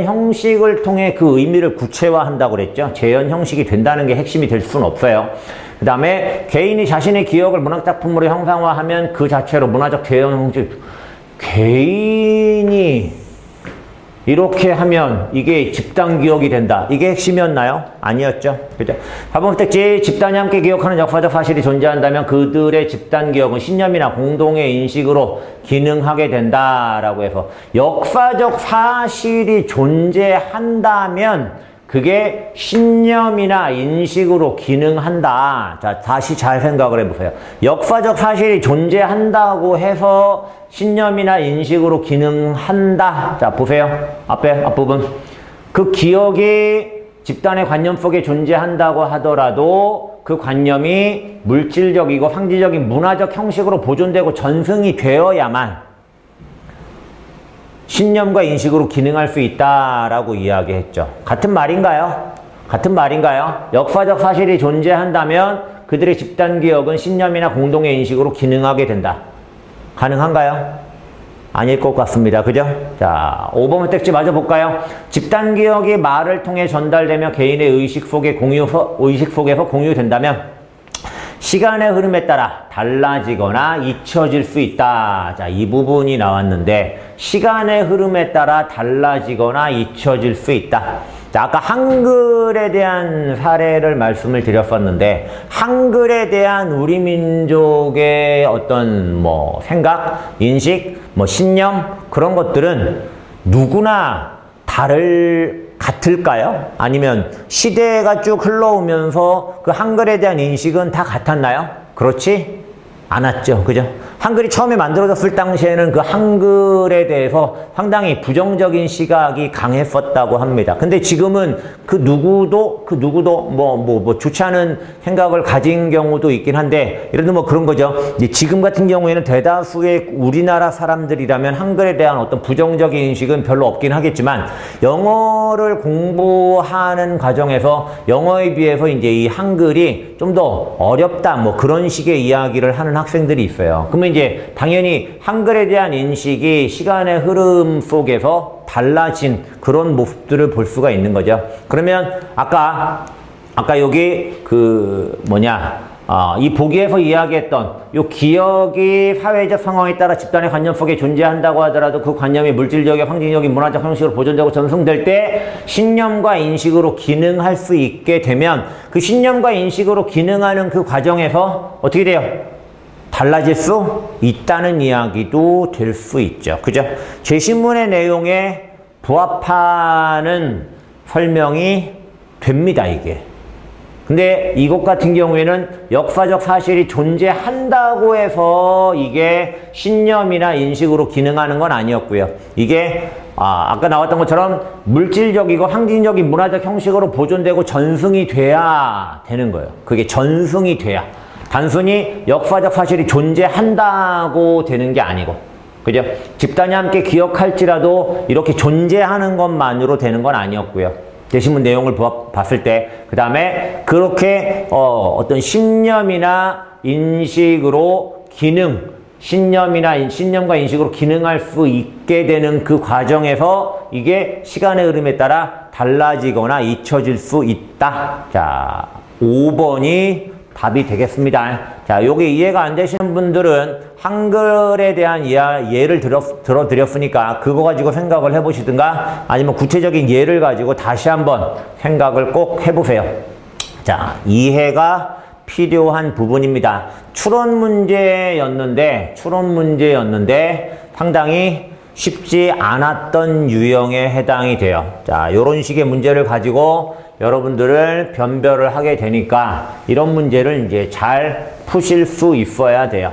형식을 통해 그 의미를 구체화한다고 그랬죠. 재현 형식이 된다는 게 핵심이 될 수는 없어요. 그 다음에 개인이 자신의 기억을 문학작품으로 형상화하면 그 자체로 문화적 재현 형식. 개인이 이렇게 하면 이게 집단 기억이 된다. 이게 핵심이었나요? 아니었죠. 그죠? 4번 선택지. 집단이 함께 기억하는 역사적 사실이 존재한다면 그들의 집단 기억은 신념이나 공동의 인식으로 기능하게 된다라고 해서 역사적 사실이 존재한다면 그게 신념이나 인식으로 기능한다. 자, 다시 잘 생각을 해보세요. 역사적 사실이 존재한다고 해서 신념이나 인식으로 기능한다. 자, 보세요. 앞부분. 그 기억이 집단의 관념 속에 존재한다고 하더라도 그 관념이 물질적이고 상징적인 문화적 형식으로 보존되고 전승이 되어야만 신념과 인식으로 기능할 수 있다라고 이야기했죠. 같은 말인가요? 역사적 사실이 존재한다면 그들의 집단 기억은 신념이나 공동의 인식으로 기능하게 된다. 가능한가요? 아닐 것 같습니다. 그죠? 자, 5번 선택지 마저 볼까요? 집단 기억이 말을 통해 전달되며 개인의 의식 속에서 공유된다면 시간의 흐름에 따라 달라지거나 잊혀질 수 있다. 자, 이 부분이 나왔는데 시간의 흐름에 따라 달라지거나 잊혀질 수 있다. 자, 아까 한글에 대한 사례를 말씀을 드렸었는데 한글에 대한 우리 민족의 어떤 생각, 인식, 신념 그런 것들은 누구나 같을까요? 아니면 시대가 쭉 흘러오면서 그 한글에 대한 인식은 다 같았나요? 그렇지 않았죠. 그죠? 한글이 처음에 만들어졌을 당시에는 그 한글에 대해서 상당히 부정적인 시각이 강했었다고 합니다. 근데 지금은 그 누구도 좋지 않은 생각을 가진 경우도 있긴 한데, 예를 들면 그런 거죠. 지금 같은 경우에는 대다수의 우리나라 사람들이라면 한글에 대한 어떤 부정적인 인식은 별로 없긴 하겠지만, 영어를 공부하는 과정에서 영어에 비해서 이제 이 한글이 좀 더 어렵다, 그런 식의 이야기를 하는 학생들이 있어요. 그러면 이제 당연히 한글에 대한 인식이 시간의 흐름 속에서 달라진 그런 모습들을 볼 수가 있는 거죠. 그러면 아까 여기 이 보기에서 이야기했던 요 기억이 사회적 상황에 따라 집단의 관념 속에 존재한다고 하더라도 그 관념이 물질적이고 상징적인 문화적 형식으로 보존되고 전승될 때 신념과 인식으로 기능할 수 있게 되면 그 신념과 인식으로 기능하는 그 과정에서 어떻게 돼요? 달라질 수 있다는 이야기도 될 수 있죠. 그죠? 제시문의 내용에 부합하는 설명이 됩니다, 이게. 근데 이것 같은 경우에는 역사적 사실이 존재한다고 해서 이게 신념이나 인식으로 기능하는 건 아니었고요. 이게 아까 나왔던 것처럼 물질적이고 상징적인 문화적 형식으로 보존되고 전승이 돼야 되는 거예요. 그게 전승이 돼야. 단순히 역사적 사실이 존재한다고 되는 게 아니고, 그죠? 집단이 함께 기억할지라도 이렇게 존재하는 것만으로 되는 건 아니었고요. 제시문 내용을 봤을 때, 그 다음에 그렇게 어떤 신념이나 인식으로 신념과 인식으로 기능할 수 있게 되는 그 과정에서 이게 시간의 흐름에 따라 달라지거나 잊혀질 수 있다. 자, 5번이 답이 되겠습니다. 자, 요게 이해가 안 되시는 분들은 한글에 대한 예를 들어드렸으니까 그거 가지고 생각을 해보시든가 아니면 구체적인 예를 가지고 다시 한번 생각을 꼭 해보세요. 자, 이해가 필요한 부분입니다. 추론 문제였는데 상당히 쉽지 않았던 유형에 해당이 돼요. 자, 요런 식의 문제를 가지고 여러분들을 변별을 하게 되니까 이런 문제를 이제 잘 푸실 수 있어야 돼요.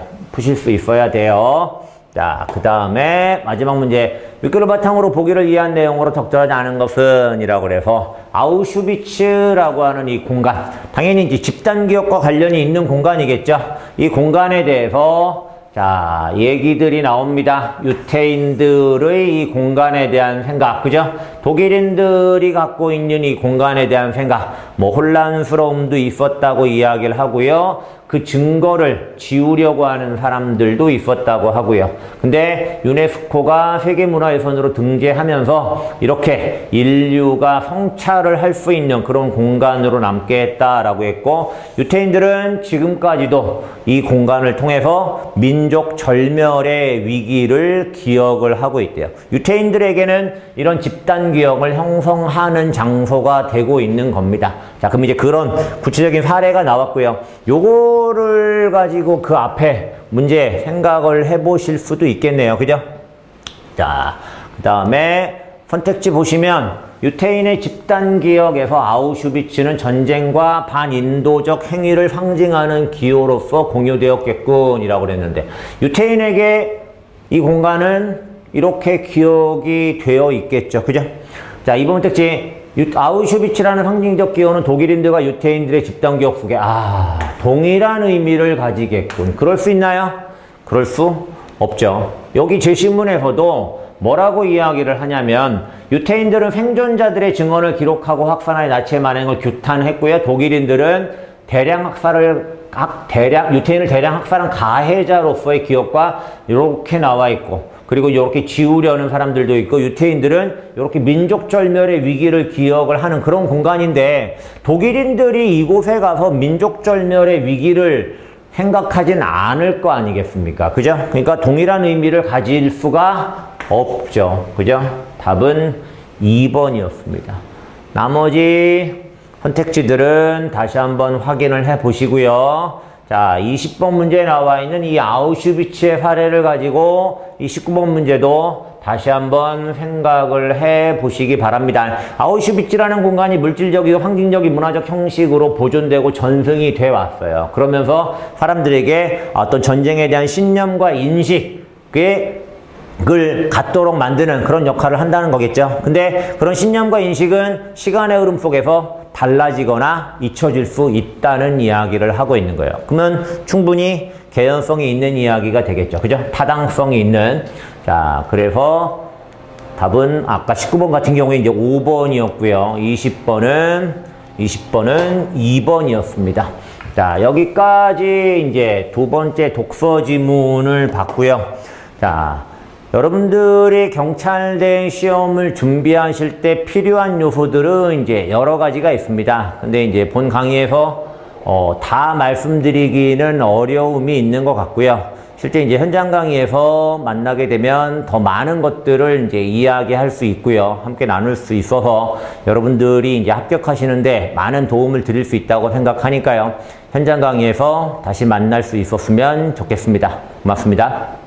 자, 그 다음에 마지막 문제. 윗글을 바탕으로 보기를 이해한 내용으로 적절하지 않은 것은 이라고 그래서 아우슈비츠라고 하는 이 공간, 당연히 이제 집단 기억과 관련이 있는 공간이겠죠. 이 공간에 대해서 자, 얘기들이 나옵니다. 유태인들의 이 공간에 대한 생각, 그죠? 독일인들이 갖고 있는 이 공간에 대한 생각, 혼란스러움도 있었다고 이야기를 하고요. 그 증거를 지우려고 하는 사람들도 있었다고 하고요. 근데 유네스코가 세계문화유산으로 등재하면서 이렇게 인류가 성찰을 할 수 있는 그런 공간으로 남게 했다라고 했고, 유태인들은 지금까지도 이 공간을 통해서 민족 절멸의 위기를 기억을 하고 있대요. 유태인들에게는 이런 집단 기억을 형성하는 장소가 되고 있는 겁니다. 자, 그럼 이제 그런 구체적인 사례가 나왔고요. 요거를 가지고 그 앞에 문제 생각을 해보실 수도 있겠네요. 그죠? 자, 그 다음에 선택지 보시면 유태인의 집단 기억에서 아우슈비츠는 전쟁과 반인도적 행위를 상징하는 기호로서 공유되었겠군 이라고 그랬는데, 유태인에게 이 공간은 이렇게 기억이 되어 있겠죠. 그죠? 자, 2번 선택지. 아우슈비츠라는 상징적 기호는 독일인들과 유태인들의 집단 기억 속에 동일한 의미를 가지겠군. 그럴 수 있나요? 그럴 수 없죠. 여기 제시문에서도 뭐라고 이야기를 하냐면, 유태인들은 생존자들의 증언을 기록하고 확산하여 나치의 만행을 규탄했고요. 독일인들은 유태인을 대량 학살한 가해자로서의 기억과 이렇게 나와 있고, 그리고 이렇게 지우려는 사람들도 있고, 유태인들은 이렇게 민족절멸의 위기를 기억을 하는 그런 공간인데, 독일인들이 이곳에 가서 민족절멸의 위기를 생각하진 않을 거 아니겠습니까? 그죠? 그러니까 동일한 의미를 가질 수가 없죠. 그죠? 답은 2번이었습니다. 나머지 선택지들은 다시 한번 확인을 해 보시고요. 자, 20번 문제에 나와 있는 이 아우슈비츠의 사례를 가지고 이 19번 문제도 다시 한번 생각을 해 보시기 바랍니다. 아우슈비츠라는 공간이 물질적이고 상징적인 문화적 형식으로 보존되고 전승이 돼 왔어요. 그러면서 사람들에게 어떤 전쟁에 대한 신념과 인식을 갖도록 만드는 그런 역할을 한다는 거겠죠. 근데 그런 신념과 인식은 시간의 흐름 속에서 달라지거나 잊혀질 수 있다는 이야기를 하고 있는 거예요. 그러면 충분히 개연성이 있는 이야기가 되겠죠. 그죠? 타당성이 있는. 자, 그래서 답은 아까 19번 같은 경우에 이제 5번이었고요. 20번은 2번이었습니다. 자, 여기까지 이제 두 번째 독서 지문을 봤고요. 자, 여러분들이 경찰대 시험을 준비하실 때 필요한 요소들은 이제 여러 가지가 있습니다. 근데 이제 본 강의에서 다 말씀드리기는 어려움이 있는 것 같고요. 실제 이제 현장 강의에서 만나게 되면 더 많은 것들을 이제 이야기할 수 있고요. 함께 나눌 수 있어서 여러분들이 이제 합격하시는데 많은 도움을 드릴 수 있다고 생각하니까요. 현장 강의에서 다시 만날 수 있었으면 좋겠습니다. 고맙습니다.